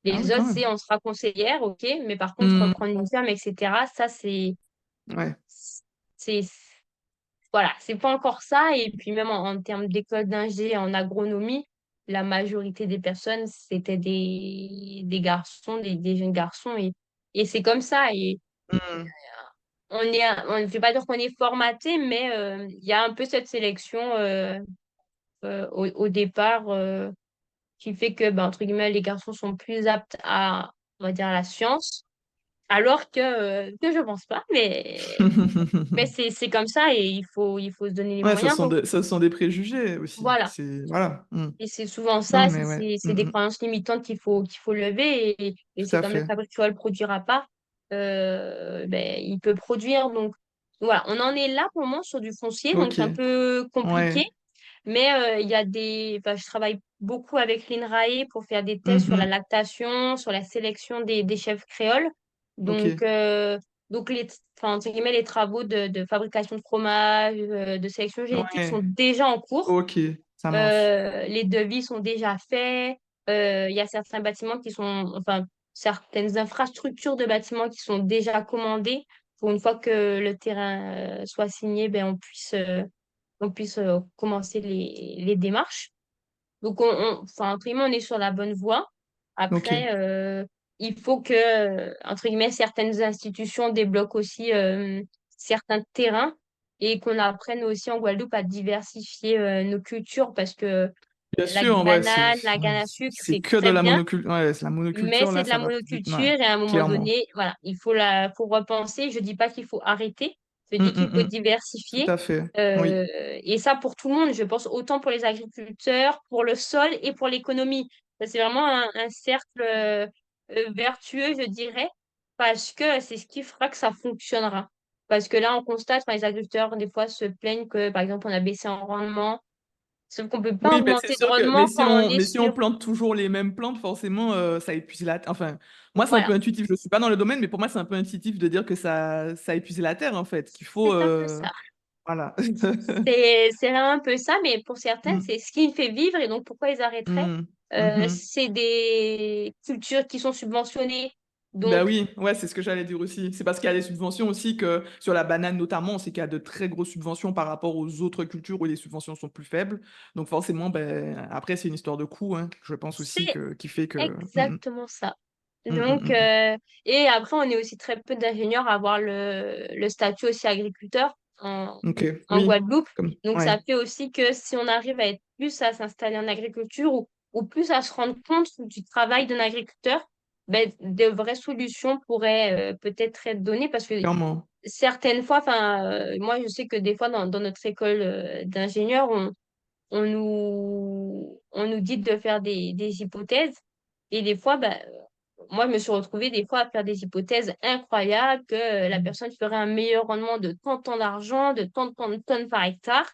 Ah oui, Les quand autres, même. c'est on sera conseillère, ok, mais par contre, Hmm. reprendre une ferme, etc., ça, Ouais. c'est, voilà, c'est pas encore ça. Et puis, même en termes d'école d'ingé en agronomie, la majorité des personnes, c'était des garçons, des jeunes garçons. Et c'est comme ça. Et Hmm. on ne fait pas dire qu'on est formaté, mais il y a un peu cette sélection au départ qui fait que, entre guillemets, les garçons sont plus aptes à, on va dire, la science. Alors que je pense pas, mais c'est comme ça et il faut se donner les Ouais, moyens pour. ce sont des préjugés aussi. Voilà. C'est, voilà. Et c'est souvent Non, ça, mais ouais. c'est des croyances limitantes qu'il faut lever et Tout c'est à comme le fait. fabricant ne le produira pas, il peut produire. Donc voilà, on en est là pour le moment sur du foncier, donc Ok. c'est un peu compliqué. Ouais. Mais il y a je travaille beaucoup avec l'INRAE pour faire des tests sur la Mhm. lactation, sur la sélection des chèvres créoles. Donc, Ok. enfin, entre guillemets, les travaux de fabrication de fromage, de sélection génétique sont Ouais. déjà en cours. Ok. Ça marche. Les devis sont déjà faits. Il y a certains bâtiments enfin, certaines infrastructures de bâtiments qui sont déjà commandées pour une fois que le terrain soit signé, on puisse commencer les démarches. Donc, enfin, entre guillemets, on est sur la bonne voie. Ok. Après, il faut que, entre guillemets, certaines institutions débloquent aussi certains terrains et qu'on apprenne aussi en Guadeloupe à diversifier nos cultures parce que Bien la sûr, ouais, banane, la ouais, canne à sucre, c'est c'est que de très la bien, monoculture. Ouais, c'est la mais monoculture, c'est là, de la ça va plus. Ouais, monoculture et à un moment clairement. donné, voilà, faut repenser. Je dis pas qu'il faut arrêter, je dis Hum, qu'il hum, faut hum. Tout diversifier. à fait. Oui. Et ça pour tout le monde, je pense autant pour les agriculteurs, pour le sol et pour l'économie. Ça, c'est vraiment un cercle vertueux, je dirais, parce que c'est ce qui fera que ça fonctionnera. Parce que là, on constate, enfin, les agriculteurs, des fois, se plaignent que, par exemple, on a baissé en rendement. Sauf qu'on peut pas Oui, mais c'est augmenter de sûr que rendement quand on est mais si on sur. plante toujours les mêmes plantes, forcément, ça épuise la terre. Enfin, moi, c'est un Voilà, peu intuitif. Je suis pas dans le domaine, mais pour moi, c'est un peu intuitif de dire que ça épuise la terre, en fait. Qu'il faut, c'est un peu ça. voilà. C'est vraiment un peu ça, mais pour certains, Hum, c'est ce qui les fait vivre et donc pourquoi ils arrêteraient? mhm. C'est des cultures qui sont subventionnées. Ben Donc, oui, ouais, c'est ce que j'allais dire aussi. C'est parce qu'il y a des subventions aussi que sur la banane notamment, on sait qu'il y a de très grosses subventions par rapport aux autres cultures où les subventions sont plus faibles. Donc forcément, ben après c'est une histoire de coût, hein, je pense aussi c'est que qui fait que. exactement ça. Mm, mm, Donc, mm, et après, on est aussi très peu d'ingénieurs à avoir le statut aussi agriculteur. en, Ok, en oui. Guadeloupe. Comme, Donc, ça ouais, fait aussi que si on arrive à être plus à s'installer en agriculture ou plus à se rendre compte du travail d'un agriculteur, ben, de vraies solutions pourraient peut-être être données parce que clairement. certaines fois, enfin, moi, je sais que des fois, dans notre école d'ingénieur, on nous dit de faire des hypothèses. Et des fois, bah, moi, je me suis retrouvée des fois à faire des hypothèses incroyables que la personne ferait un meilleur rendement de tant de temps d'argent, de tant de tonnes par hectare.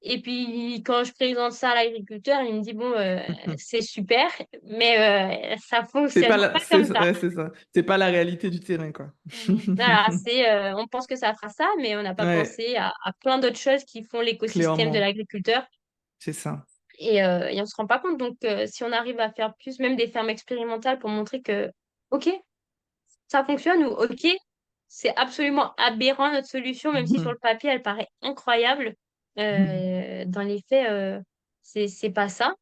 Et puis, quand je présente ça à l'agriculteur, il me dit, bon, c'est super, mais ça C'est fonctionne pas pas la, comme ça. ouais, c'est ça. C'est pas la réalité du terrain, quoi. Voilà, on pense que ça fera ça, mais on n'a pas Ouais, pensé à plein d'autres choses qui font l'écosystème de clairement, l'agriculteur. c'est ça. Et on se rend pas compte. Donc, si on arrive à faire plus, même des fermes expérimentales pour montrer que, OK, ça fonctionne ou OK, c'est absolument aberrant notre solution, même si sur le papier, elle paraît incroyable. Dans les faits, c'est pas ça.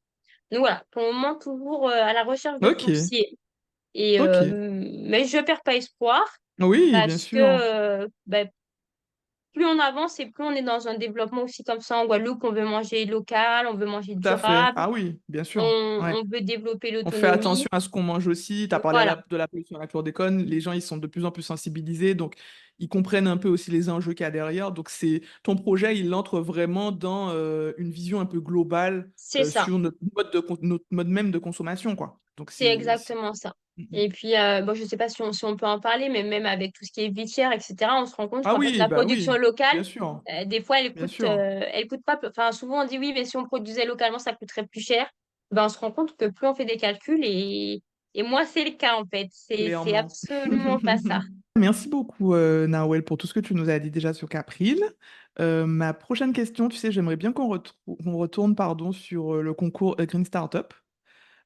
Donc voilà, pour le moment, toujours à la recherche de Ok, foncier. ok. Mais je perds pas espoir Oui, bien parce que sûr. ben, plus on avance et plus on est dans un développement aussi comme ça en Guadeloupe, on veut manger local, on veut manger Tout à fait. durable. Ah oui, bien on, sûr. Ouais. on veut développer On fait l'autonomie. attention à ce qu'on mange aussi. Tu as parlé Voilà, de la pollution à la chlordécone. Les gens, ils sont de plus en plus sensibilisés, donc ils comprennent un peu aussi les enjeux qu'il y a derrière. Donc c'est ton projet, il entre vraiment dans une vision un peu globale c'est ça. sur notre mode même de consommation, quoi. Donc C'est c'est... exactement ça. Et puis, bon, je sais pas si on peut en parler, mais même avec tout ce qui est vitière, etc., on se rend compte Ah qu'en fait, oui, la bah production oui, locale, bien sûr, des fois, bien sûr. elle coûte pas, enfin, souvent on dit oui, mais si on produisait localement, ça coûterait plus cher. Ben, on se rend compte que plus on fait des calculs et moins c'est le cas, en fait. C'est Clairement. absolument pas ça. Merci beaucoup, Nawel, pour tout ce que tu nous as dit déjà sur Capril. Ma prochaine question, tu sais, j'aimerais bien qu'on retourne pardon, sur le concours Green Startup,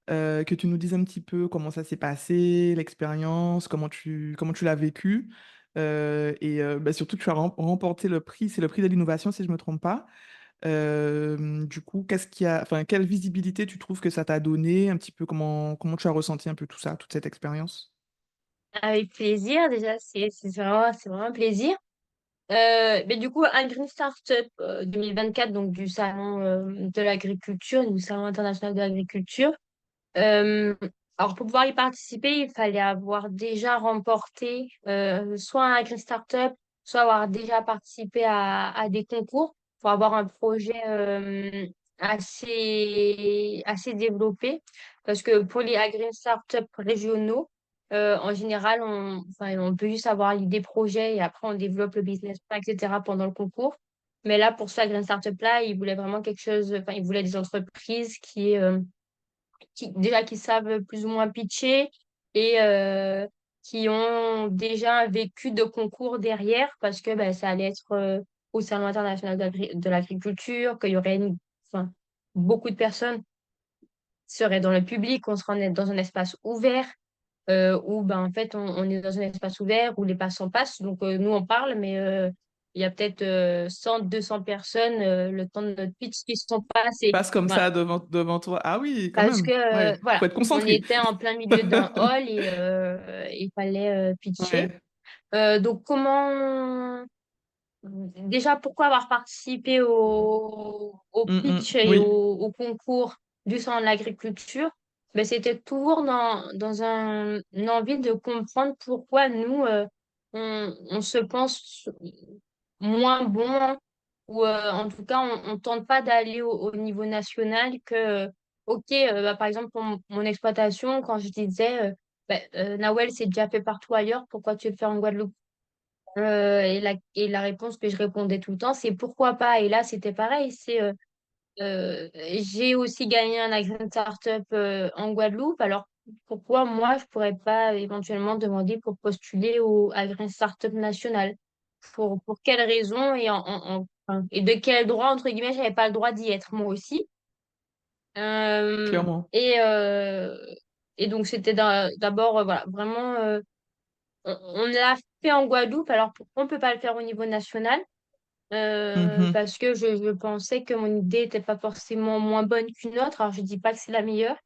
que tu nous dises un petit peu comment ça s'est passé, l'expérience, comment tu l'as vécu. Bah, surtout, tu as remporté le prix, c'est le prix de l'innovation, si je ne me trompe pas. Du coup, enfin, quelle visibilité tu trouves que ça t'a donné, un petit peu comment tu as ressenti un peu tout ça, toute cette expérience? Avec plaisir, déjà, c'est vraiment un plaisir. Mais du coup, un Green Startup 2024, donc du Salon de l'agriculture, du Salon international de l'agriculture. Euh, alors, pour pouvoir y participer, il fallait avoir déjà remporté soit un Green Startup, soit avoir déjà participé à des concours pour avoir un projet assez développé. Parce que pour les Green Startup régionaux, en général, enfin, on peut juste avoir l'idée projet et après on développe le business plan, etc. pendant le concours. Mais là, pour ce Green Startup là, ils voulaient vraiment quelque chose, enfin, ils voulaient des entreprises déjà qui savent plus ou moins pitcher et qui ont déjà un vécu de concours derrière parce que ben, ça allait être au Salon international de l'agriculture, qu'il y aurait enfin, beaucoup de personnes seraient dans le public, on serait dans un espace ouvert où ben, en fait on est dans un espace ouvert où les passants passent. Donc nous on parle, mais il y a peut-être 100, 200 personnes le temps de notre pitch qui sont passées. Passe comme Voilà. ça devant toi. Ah oui, quand Parce que, même. Ouais, voilà, faut être on concentré. était en plein milieu d'un hall et il fallait pitcher. Ouais. Donc, déjà, pourquoi avoir participé au pitch et Oui, au concours du salon de l'agriculture? Ben, c'était toujours dans une envie de comprendre pourquoi nous, on se pense moins bon ou en tout cas, on tente pas d'aller au niveau national que, OK, bah, par exemple, pour mon exploitation, quand je disais, Nawel, c'est déjà fait partout ailleurs, pourquoi tu veux le faire en Guadeloupe? Et la réponse que je répondais tout le temps, c'est pourquoi pas? Et là, c'était pareil, j'ai aussi gagné un Agent Startup en Guadeloupe, alors pourquoi moi, je pourrais pas éventuellement demander pour postuler au Agent Startup national? Pour quelles raisons enfin, et de quel droit, entre guillemets, j'avais pas le droit d'y être moi aussi. Euh, clairement. et, euh, et donc, c'était d'abord, voilà, vraiment, on l'a fait en Guadeloupe, alors pourquoi on peut pas le faire au niveau national? Mhm. Parce que je pensais que mon idée n'était pas forcément moins bonne qu'une autre. Alors, je dis pas que c'est la meilleure,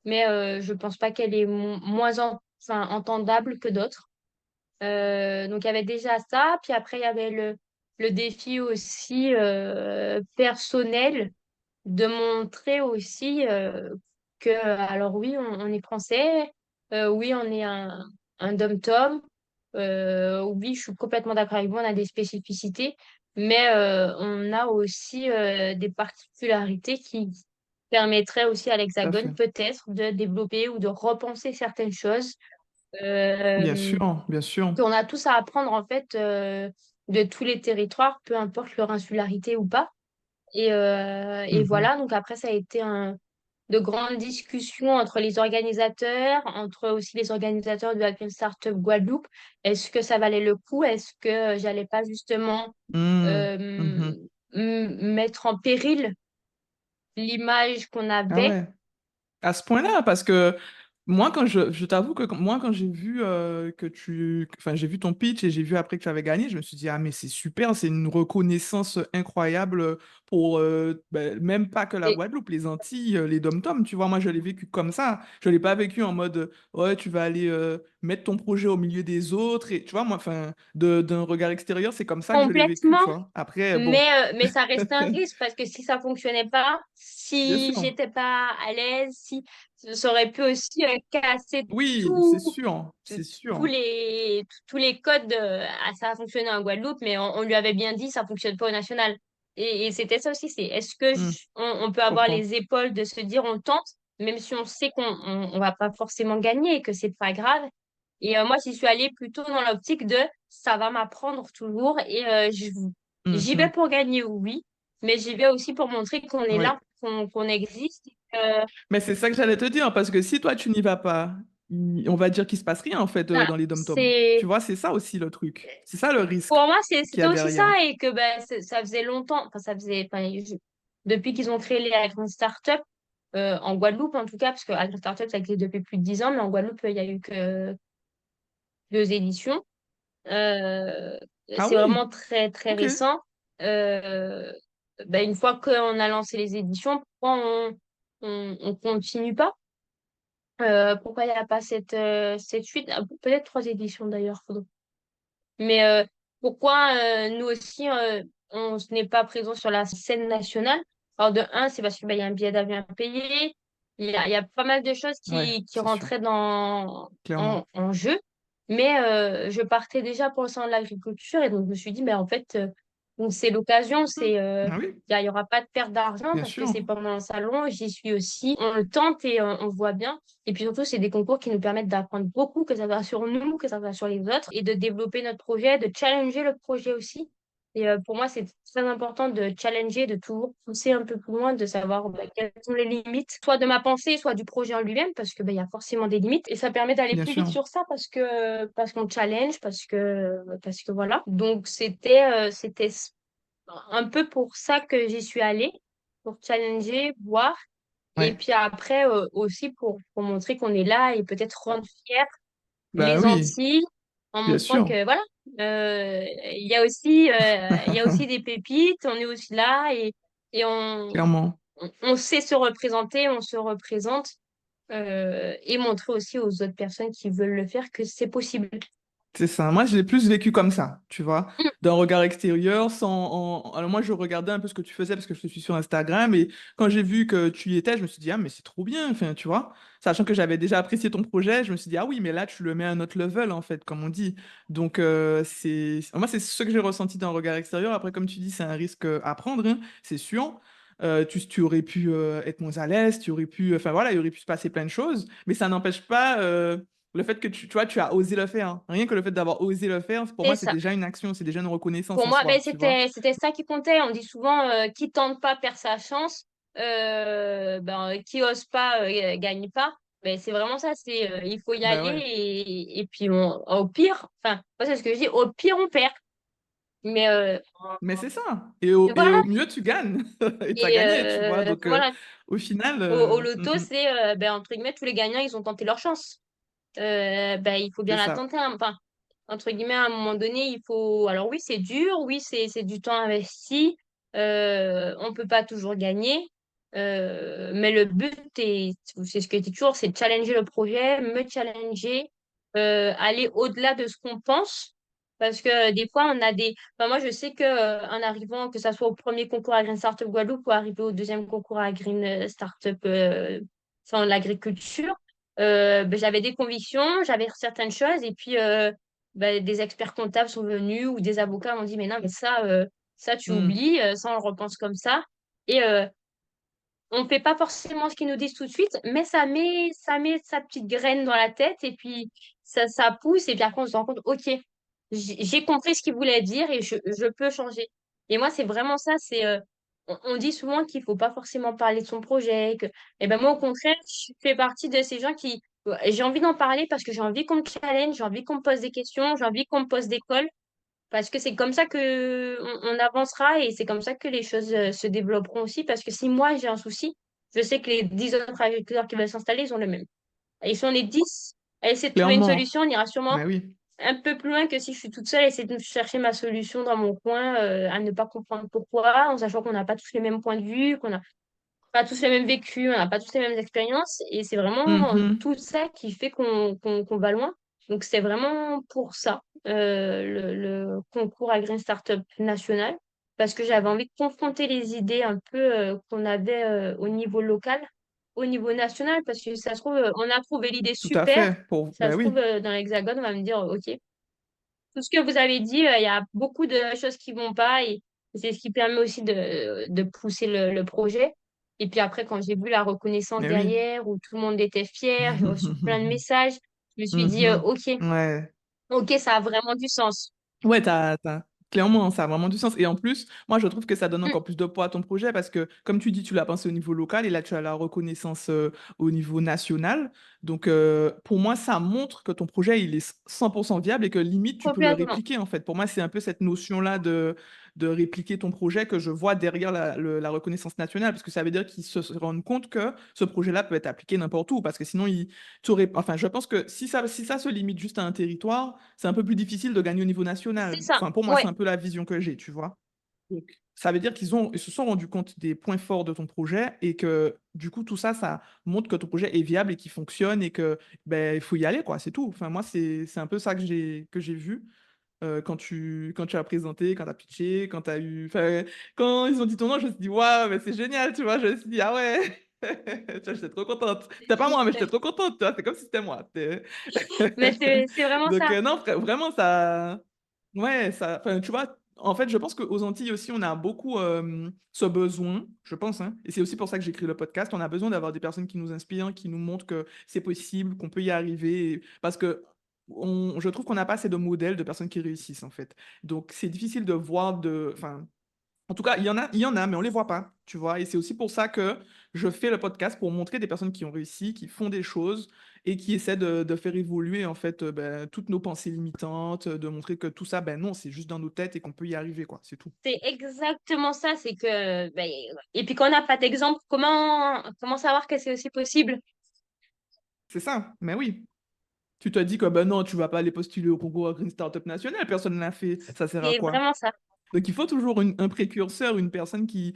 mais je pense pas qu'elle est moins enfin, entendable que d'autres. Donc, il y avait déjà ça. Puis après, il y avait le défi aussi personnel de montrer aussi que, alors oui, on est français, oui, on est un dom-tom, oui, je suis complètement d'accord avec vous, on a des spécificités, mais on a aussi des particularités qui permettraient aussi à Tout à l'Hexagone fait. peut-être de développer ou de repenser certaines choses. Bien Euh, sûr, bien sûr. qu'on a tous à apprendre en fait de tous les territoires, peu importe leur insularité ou pas. Et Mhm. voilà, donc après, ça a été de grandes discussions entre les organisateurs, entre aussi les organisateurs de la Green Startup Guadeloupe. Est-ce que ça valait le coup? Est-ce que j'allais pas justement Mm. euh, Mhm. mettre en péril l'image qu'on Ah avait? ouais. À ce point-là, parce que moi, je t'avoue que moi, quand j'ai vu enfin, j'ai vu ton pitch et j'ai vu après que tu avais gagné, je me suis dit, ah, mais c'est super, c'est une reconnaissance incroyable pour, ben, même pas que la Et Guadeloupe, les Antilles, les dom-toms, tu vois, moi, je l'ai vécu comme ça. Je l'ai pas vécu en mode, ouais, tu vas aller mettre ton projet au milieu des autres, et tu vois, moi, enfin, d'un regard extérieur, c'est comme ça que je l'ai vécu, complètement. tu vois. Après, bon, Mais ça reste un risque parce que si ça fonctionnait pas, bien si sûr. j'étais pas à l'aise, si ça aurait pu aussi casser Oui, c'est tout, sûr, c'est sûr. tous les codes ça a fonctionné en Guadeloupe, mais on lui avait bien dit ça fonctionne pas au national. Et c'était ça aussi, c'est est-ce que Hmm, on peut je avoir comprends. les épaules de se dire on tente, même si on sait on va pas forcément gagner et que c'est pas grave. Et moi, j'y suis allée plutôt dans l'optique de ça va m'apprendre toujours et j'y vais Mhm. pour gagner, oui, mais j'y vais aussi pour montrer qu'on est Oui. là, qu'on existe. Mais c'est ça que j'allais te dire, parce que si toi, tu n'y vas pas, on va dire qu'il se passe rien, en fait, Ben, dans les dom-toms. Tu c'est vois, c'est ça aussi le truc. C'est ça le risque pour moi, qu'il y c'était a aussi ça derrière. et que ben, ça faisait longtemps, enfin, depuis qu'ils ont créé les Agri Startup, en Guadeloupe en tout cas, parce que Agri Startup, ça existe depuis plus de 10 ans, mais en Guadeloupe, il y a eu que 2 éditions. Euh, Ah c'est oui, vraiment très, très ok. récent. Euh, ben, une fois qu'on a lancé les éditions, pourquoi on continue pas? Pourquoi il n'y a pas cette suite? Ah, peut-être 3 éditions d'ailleurs. Mais pourquoi nous aussi, on n'est pas présent sur la scène nationale? Alors de un, c'est parce qu'il y a un billet d'avion à payer. Il y a pas mal de choses Ouais, qui c'est sûr, rentraient clairement. en jeu. Mais je partais déjà pour le sein de l'agriculture et donc je me suis dit, mais en fait, donc c'est l'occasion, Hmm. c'est Ah oui, il y aura pas de perte d'argent bien parce que sûr. c'est pendant un salon, j'y suis aussi. On le tente et on voit bien. Et puis surtout, c'est des concours qui nous permettent d'apprendre beaucoup, que ça soit sur nous, que ça soit sur les autres, et de développer notre projet, de challenger le projet aussi. Et pour moi, c'est très important de challenger, de toujours pousser un peu plus loin, de savoir bah, quelles sont les limites, soit de ma pensée, soit du projet en lui-même, parce que bah, il y a forcément des limites. Et ça permet d'aller Bien plus vite sûr. sur ça parce qu'on challenge, parce que voilà. Donc c'était un peu pour ça que j'y suis allée, pour challenger, voir. Et Ouais. puis après, aussi pour montrer qu'on est là et peut-être rendre fiers Bah les oui, Antilles en bien montrant sûr. que voilà, il y a aussi des pépites, on est aussi là et Clairement. on sait se représenter, on se représente et montrer aussi aux autres personnes qui veulent le faire que c'est possible. C'est ça. Moi, je l'ai plus vécu comme ça, tu vois, d'un regard extérieur, Alors moi, je regardais un peu ce que tu faisais parce que je te suis sur Instagram et quand j'ai vu que tu y étais, je me suis dit, ah, mais c'est trop bien, enfin, tu vois. Sachant que j'avais déjà apprécié ton projet, je me suis dit, ah oui, mais là, tu le mets à un autre level, en fait, comme on dit. Donc, moi, c'est ce que j'ai ressenti d'un regard extérieur. Après, comme tu dis, c'est un risque à prendre, hein, c'est sûr. Tu aurais pu être moins à l'aise, tu aurais pu, enfin voilà, il aurait pu se passer plein de choses, mais ça n'empêche pas le fait que tu vois, tu as osé le faire. Rien que le fait d'avoir osé le faire, pour C'est moi, c'est ça. déjà une action, c'est déjà une reconnaissance Pour en moi, ben, soi, tu vois. c'était ça qui comptait. On dit souvent qui tente pas perd sa chance, ben, qui ose pas gagne pas. Ben, c'est vraiment ça. C'est il faut y Bah aller ouais. et puis au pire, enfin, moi, c'est ce que je dis. Au pire, on perd. Mais Mais c'est ça. Et voilà. au mieux, tu gagnes. Et tu as Et gagné, tu vois. Donc, voilà. au final, Au loto, c'est ben, entre guillemets tous les gagnants, ils ont tenté leur chance. Ben, il faut bien c'est la ça. tenter, hein. Enfin, entre guillemets, à un moment donné, il faut. Alors oui, c'est dur, oui, c'est du temps investi. On peut pas toujours gagner. Mais le but, c'est ce que je dis toujours, c'est de challenger le projet, me challenger, aller au-delà de ce qu'on pense. Parce que des fois, on a des. Enfin, moi, je sais que en arrivant, que ça soit au premier concours à Green Startup Guadeloupe ou arriver au deuxième concours à Green Startup enfin, l'agriculture, ben, j'avais des convictions, j'avais certaines choses, et puis ben, des experts comptables sont venus ou des avocats m'ont dit, mais non, mais ça tu Hmm. oublies, ça, on le repense comme ça. Et on fait pas forcément ce qu'ils nous disent tout de suite, mais ça met sa petite graine dans la tête et puis ça pousse et puis après on se rend compte, ok, j'ai compris ce qu'il voulait dire et je peux changer. Et moi, c'est vraiment ça, on dit souvent qu'il faut pas forcément parler de son projet, et ben moi, au contraire, je fais partie de ces gens qui, j'ai envie d'en parler parce que j'ai envie qu'on me challenge, j'ai envie qu'on me pose des questions, j'ai envie qu'on me pose des cols. Parce que c'est comme ça que on avancera et c'est comme ça que les choses se développeront aussi. Parce que si moi j'ai un souci, je sais que les 10 autres agriculteurs qui veulent s'installer, ils ont le même. Et si on est 10 à essayer de trouver une Clairement. solution, on ira sûrement Mais oui. un peu plus loin que si je suis toute seule à essayer de chercher ma solution dans mon coin, à ne pas comprendre pourquoi, en sachant qu'on n'a pas tous les mêmes points de vue, qu'on n'a pas tous les mêmes vécus, on n'a pas tous les mêmes expériences. Et c'est vraiment Mhm. tout ça qui fait qu'on va loin. Donc, c'est vraiment pour ça, le concours à Green Startup National, parce que j'avais envie de confronter les idées un peu qu'on avait au niveau local, au niveau national, parce que ça se trouve, on a trouvé l'idée Tout à super. fait. Ça Ben se trouve, oui. dans l'Hexagone, on va me dire, OK, tout ce que vous avez dit, il y a beaucoup de choses qui vont pas et c'est ce qui permet aussi de pousser le projet. Et puis après, quand j'ai vu la reconnaissance Mais oui. derrière, où tout le monde était fier, j'ai reçu plein de messages, je me suis dit, Mhm. OK, Ouais. OK, ça a vraiment du sens. Ouais, clairement, ça a vraiment du sens. Et en plus, moi, je trouve que ça donne Mm, encore plus de poids à ton projet parce que, comme tu dis, tu l'as pensé au niveau local et là, tu as la reconnaissance au niveau national. Donc, pour moi, ça montre que ton projet, il est 100% viable et que limite, tu peux le complètement. répliquer, en fait. Pour moi, c'est un peu cette notion-là de répliquer ton projet que je vois derrière la reconnaissance nationale parce que ça veut dire qu'ils se rendent compte que ce projet-là peut être appliqué n'importe où parce que sinon, enfin, je pense que si ça se limite juste à un territoire, c'est un peu plus difficile de gagner au niveau C'est national. ça. Enfin, pour moi, Ouais, c'est un peu la vision que j'ai, tu vois. Donc, ça veut dire ils se sont rendus compte des points forts de ton projet et que du coup, tout ça, ça montre que ton projet est viable et qu'il fonctionne et que ben, il faut y aller, quoi. C'est tout. Enfin, moi, c'est un peu ça que j'ai vu quand tu as présenté, quand tu as pitché, quand tu as eu. Enfin, quand ils ont dit ton nom, je me suis dit, waouh, mais c'est génial, tu vois. Je me suis dit, ah ouais. Tu vois, j'étais trop contente. C'était pas moi, mais j'étais trop contente, tu vois. C'est comme si c'était moi. mais c'est vraiment Donc, ça. non, vraiment, ça. Ouais, ça. Enfin, tu vois, en fait, je pense qu'aux Antilles aussi, on a beaucoup ce besoin, je pense, hein, et c'est aussi pour ça que j'écris le podcast. On a besoin d'avoir des personnes qui nous inspirent, qui nous montrent que c'est possible, qu'on peut y arriver. Parce que je trouve qu'on n'a pas assez de modèles de personnes qui réussissent, en fait. Donc, c'est difficile de voir Enfin, en tout cas, il y en a, mais on les voit pas, tu vois. Et c'est aussi pour ça que je fais le podcast pour montrer des personnes qui ont réussi, qui font des choses et qui essaient de faire évoluer en fait ben, toutes nos pensées limitantes, de montrer que tout ça, ben non, c'est juste dans nos têtes et qu'on peut y arriver, quoi. C'est tout. C'est exactement ça. C'est que, ben, et puis quand on n'a pas d'exemple, comment savoir que c'est aussi possible? C'est ça. Mais oui. Tu te dis que ben non, tu vas pas aller postuler au concours Green Startup National, personne ne l'a fait. Ça sert à C'est quoi? vraiment ça. Donc il faut toujours un précurseur, une personne qui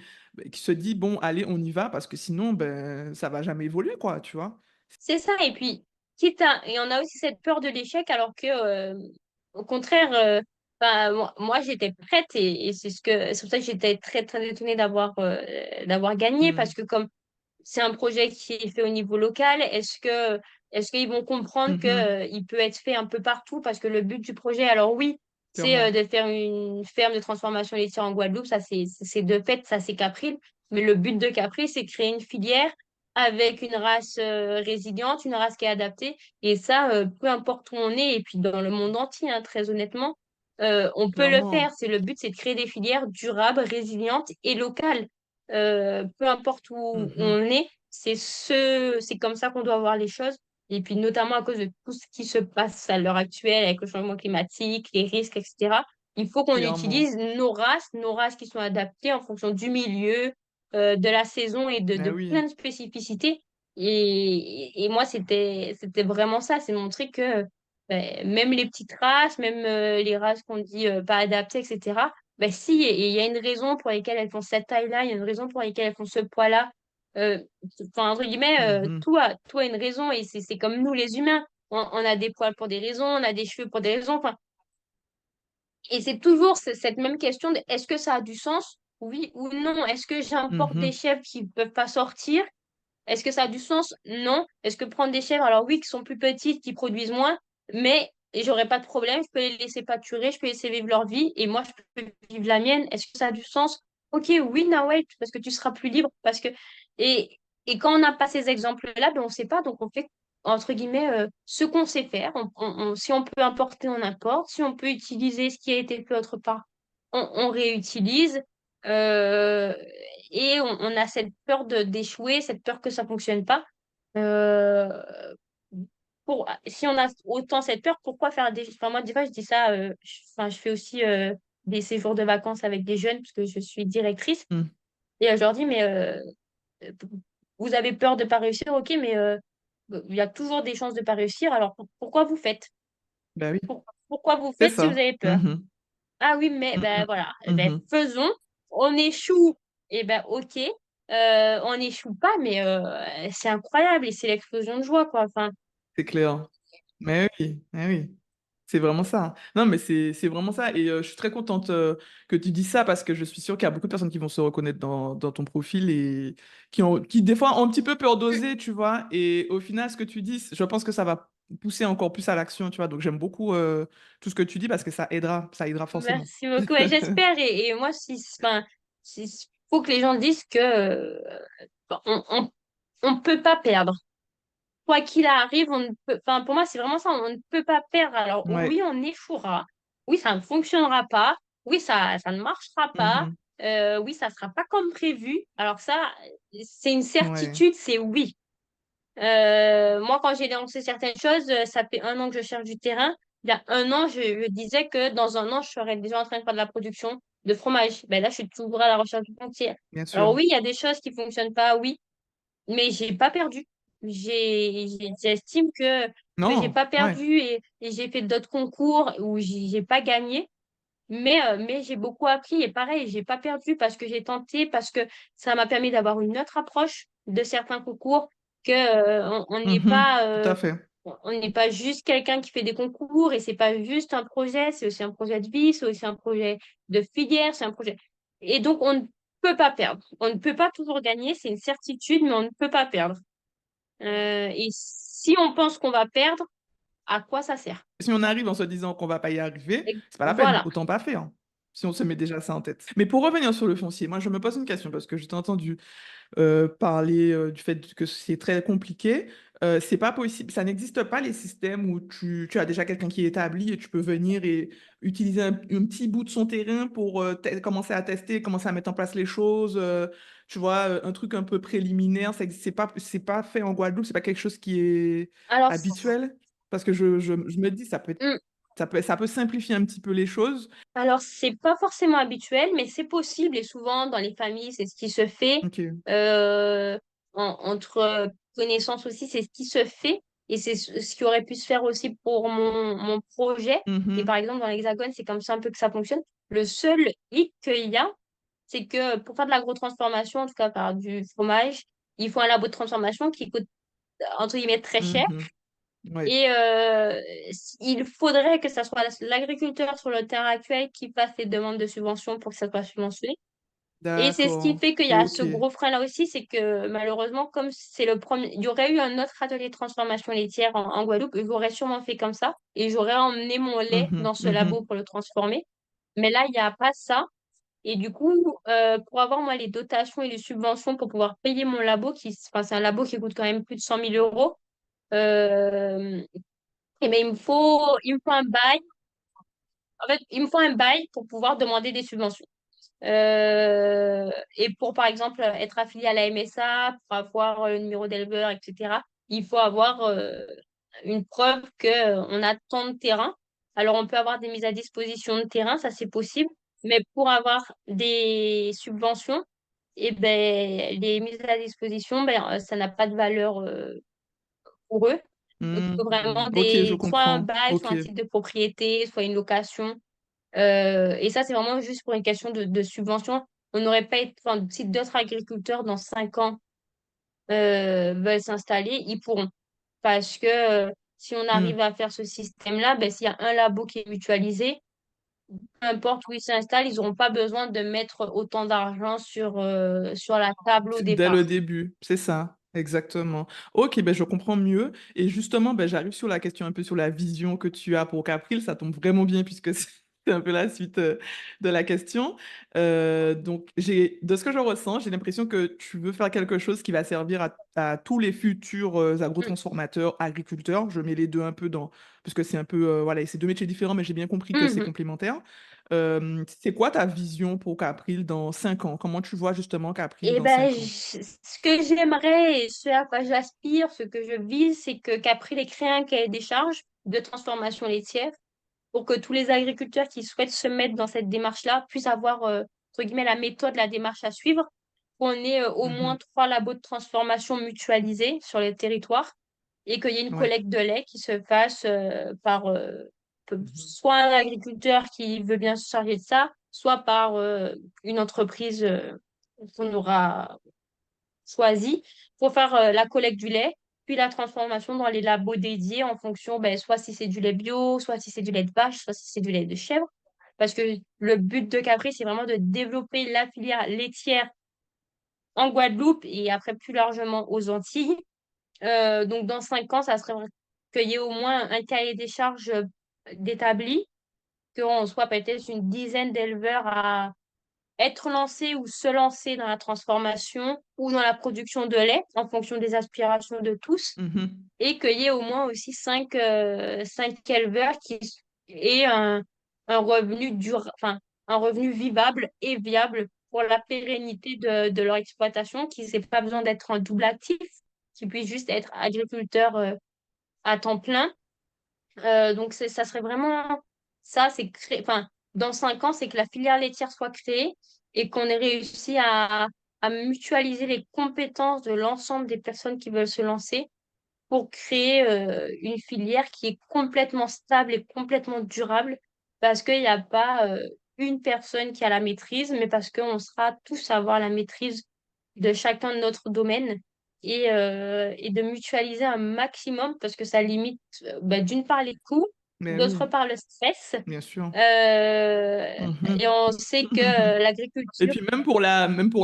se dit bon, allez, on y va, parce que sinon, ben ça va jamais évoluer, quoi, tu vois. C'est ça, et puis, et on a aussi cette peur de l'échec, alors que, au contraire, enfin, moi, j'étais prête, et c'est pour ça que j'étais très, très étonnée d'avoir gagné, parce Mm. que comme c'est un projet qui est fait au niveau local, est-ce qu'ils vont comprendre que, Mhm. il peut être fait un peu partout, parce que le but du projet, alors oui, c'est Clairement. de faire une ferme de transformation laitière en Guadeloupe, ça c'est de fait, ça c'est Capril, mais le but de Capril, c'est créer une filière avec une race résiliente, une race qui est adaptée. Et ça, peu importe où on est, et puis dans le monde entier, hein, très honnêtement, on peut le faire. Clairement. Le but, c'est de créer des filières durables, résilientes et locales. Peu importe où Mhm. on est, c'est comme ça qu'on doit voir les choses. Et puis notamment à cause de tout ce qui se passe à l'heure actuelle avec le changement climatique, les risques, etc. Il faut qu'on Clairement. utilise nos races qui sont adaptées en fonction du milieu, de la saison et Ah de plein oui, de spécificités. Et moi, c'était vraiment ça, c'est montrer que ben, même les petites races, même les races qu'on dit pas adaptées, etc., ben, si, et il y a une raison pour laquelle elles font cette taille-là, il y a une raison pour laquelle elles font ce poids-là. Euh, enfin, entre guillemets, mhm. tout a une raison et c'est comme nous, les humains. On a des poils pour des raisons, on a des cheveux pour des raisons. Enfin, Et c'est toujours cette même question de est-ce que ça a du sens? Oui ou non? Est-ce que j'importe des Mhm. chèvres qui ne peuvent pas sortir? Est-ce que ça a du sens? Non. Est-ce que prendre des chèvres, alors oui, qui sont plus petites, qui produisent moins, mais j'aurais pas de problème, je peux les laisser pâturer, je peux les laisser vivre leur vie, et moi, je peux vivre la mienne. Est-ce que ça a du sens? Ok, oui, Nawel, parce que tu seras plus libre, parce que... Et, et quand on n'a pas ces exemples-là, ben, on ne sait pas, donc on fait, entre guillemets, ce qu'on sait faire. Si on peut importer, on importe. Si on peut utiliser ce qui a été fait autre part, on réutilise. Euh, et on a cette peur d'échouer, cette peur que ça fonctionne pas. Euh, Si on a autant cette peur, pourquoi faire des... Enfin, moi, des fois, je dis ça, enfin, je fais aussi des séjours de vacances avec des jeunes, parce que je suis directrice, Mhm. et je leur dis, mais vous avez peur de pas réussir, ok, mais il y a toujours des chances de pas réussir, alors pourquoi vous faites? Bah oui, Pourquoi vous c'est faites si vous ça. avez peur? Mhm. Ah oui, mais ben Mhm. voilà, eh ben, Mhm. faisons. On échoue, et ben ok. On n'échoue pas, mais c'est incroyable et c'est l'explosion de joie, quoi. Enfin, C'est clair. Mais oui, mais oui. C'est vraiment ça, hein. Non, mais c'est vraiment ça. Et je suis très contente que tu dis ça parce que je suis sûre qu'il y a beaucoup de personnes qui vont se reconnaître dans ton profil et qui des fois ont un petit peu peur d'oser, tu vois. Et au final, ce que tu dis, je pense que ça va pousser encore plus à l'action, tu vois. Donc j'aime beaucoup tout ce que tu dis parce que ça aidera forcément. merci beaucoup. Et j'espère. Et moi, enfin, faut que les gens disent que on, on peut pas perdre. Quoi qu'il arrive, on ne peut, enfin, pour moi, c'est vraiment ça, on ne peut pas perdre. Alors, Ouais. oui, on échouera. Oui, ça ne fonctionnera pas. Oui, ça ne marchera pas. Mhm. Oui, ça ne sera pas comme prévu. Alors ça, c'est une Ouais. certitude, c'est oui. Moi, quand j'ai lancé certaines choses, ça fait 1 an que je cherche du terrain. Il y a 1 an, je disais que dans 1 an, je serais déjà en train de faire de la production de fromage. Ben là, je suis toujours à la recherche du frontière. Bien Alors sûr. oui, il y a des choses qui fonctionnent pas, oui, mais j'ai pas perdu. J'estime que j'ai Non, pas ouais. perdu et j'ai fait d'autres concours où j'ai pas gagné. Mais j'ai beaucoup appris et pareil, j'ai pas perdu parce que j'ai tenté, parce que ça m'a permis d'avoir une autre approche de certains concours, que on n'est Mhm. pas Tout à fait. on n'est pas juste quelqu'un qui fait des concours et c'est pas juste un projet, c'est aussi un projet de vie, c'est aussi un projet de filière, c'est un projet. Et donc on ne peut pas perdre. On ne peut pas toujours gagner, c'est une certitude, mais on ne peut pas perdre. Et si on pense qu'on va perdre, à quoi ça sert? Si on arrive en se disant qu'on va pas y arriver, Et c'est pas la peine, voilà. autant pas faire. Si on se met déjà ça en tête. Mais pour revenir sur le foncier, moi je me pose une question parce que je t'ai entendu parler du fait que c'est très compliqué. C'est pas possible, ça n'existe pas les systèmes où tu as déjà quelqu'un qui est établi et tu peux venir et utiliser un petit bout de son terrain pour commencer à tester, commencer à mettre en place les choses. Tu vois, un truc un peu préliminaire, c'est pas fait en Guadeloupe, c'est pas quelque chose qui est Alors, habituel. Parce que je me dis, ça peut simplifier un petit peu les choses. Alors, c'est pas forcément habituel, mais c'est possible et souvent dans les familles, c'est ce qui se fait. Ok. Euh, Entre connaissances aussi, c'est ce qui se fait et c'est ce qui aurait pu se faire aussi pour mon projet. Et par Mhm. exemple, dans l'Hexagone, c'est comme ça un peu que ça fonctionne. Le seul hic qu'il y a, c'est que pour faire de l'agro-transformation, en tout cas par du fromage, il faut un labo de transformation qui coûte entre guillemets très cher. Mhm. Ouais. Et il faudrait que ça soit l'agriculteur sur le terrain actuel qui fasse les demandes de subvention pour que ça soit subventionné. Et c'est ce qui D'accord. fait qu'il y a ce Ok. gros frein-là aussi, c'est que malheureusement, comme c'est le premier, il y aurait eu un autre atelier de transformation laitière en Guadeloupe, j'aurais sûrement fait comme ça et j'aurais emmené mon lait Mhm. dans ce labo Mhm. pour le transformer. Mais là, il n'y a pas ça. Et du coup, pour avoir moi les dotations et les subventions pour pouvoir payer mon labo, enfin, c'est un labo qui coûte quand même plus de 100 000 euros, euh, eh ben, il me faut un bail. En fait, il me faut un bail pour pouvoir demander des subventions. Et pour, par exemple, être affilié à la MSA, pour avoir le numéro d'éleveur, etc., il faut avoir une preuve qu'on a tant de terrain. Alors, on peut avoir des mises à disposition de terrain, ça c'est possible. Mais pour avoir des subventions, et ben, les mises à disposition, ben, ça n'a pas de valeur pour eux. Donc, il faut vraiment Ok, je soit un comprends. bail, soit Ok. un titre de propriété, soit une location. Et ça, c'est vraiment juste pour une question de subvention. On n'aurait pas été, enfin, si d'autres agriculteurs dans 5 ans veulent s'installer, ils pourront. Parce que si on Hmm. arrive à faire ce système-là, ben, s'il y a un labo qui est mutualisé, peu importe où ils s'installent, ils n'auront pas besoin de mettre autant d'argent sur la table au Dès le départ. début, c'est ça, exactement. Ok, ben je comprends mieux. Et justement, ben j'arrive sur la question un peu sur la vision que tu as pour Capril. Ça tombe vraiment bien puisque c'est un peu la suite de la question. Donc, de ce que je ressens, j'ai l'impression que tu veux faire quelque chose qui va servir à tous les futurs Mm. agrotransformateurs, agriculteurs. Je mets les deux un peu dans, puisque c'est un peu, voilà, c'est deux métiers différents, mais j'ai bien compris que c'est Mhm. complémentaire. C'est quoi ta vision pour Capril dans 5 ans? Comment tu vois justement Capril Et dans ben, 5 ans? ce que j'aimerais et ce à quoi j'aspire, ce que je vise, c'est que Capri ait créé un cahier des charges de transformation laitière pour que tous les agriculteurs qui souhaitent se mettre dans cette démarche-là puissent avoir, entre guillemets, la méthode, la démarche à suivre, qu'on ait au moins Mhm. 3 labos de transformation mutualisés sur les territoires et qu'il y ait une Ouais. collecte de lait qui se fasse par soit un agriculteur qui veut bien se charger de ça, soit par une entreprise qu'on aura choisie pour faire la collecte du lait, puis la transformation dans les labos dédiés en fonction, ben, soit si c'est du lait bio, soit si c'est du lait de vache, soit si c'est du lait de chèvre. Parce que le but de Capri, c'est vraiment de développer la filière laitière en Guadeloupe et après plus largement aux Antilles. Donc, dans 5 ans, ça serait qu'il y ait au moins un cahier des charges d'établi, qu'on soit peut-être une dizaine d'éleveurs à être lancés ou se lancer dans la transformation ou dans la production de lait en fonction des aspirations de tous, Mhm. et qu'il y ait au moins aussi 5 éleveurs qui aient un revenu enfin, un revenu vivable et viable pour la pérennité de leur exploitation, qu'ils n'aient pas besoin d'être en double actif, qu'ils puissent juste être agriculteurs à temps plein. Donc, ça serait vraiment ça, c'est créer, enfin, dans 5 ans, c'est que la filière laitière soit créée et qu'on ait réussi à mutualiser les compétences de l'ensemble des personnes qui veulent se lancer pour créer une filière qui est complètement stable et complètement durable parce qu'il n'y a pas une personne qui a la maîtrise, mais parce qu'on sera tous à avoir la maîtrise de chacun de notre domaine et de mutualiser un maximum parce que ça limite bah, d'une part les coûts, Mais d'autre oui, part le stress. bien sûr. Et Mhm. on sait que Et l'agriculture, puis même pour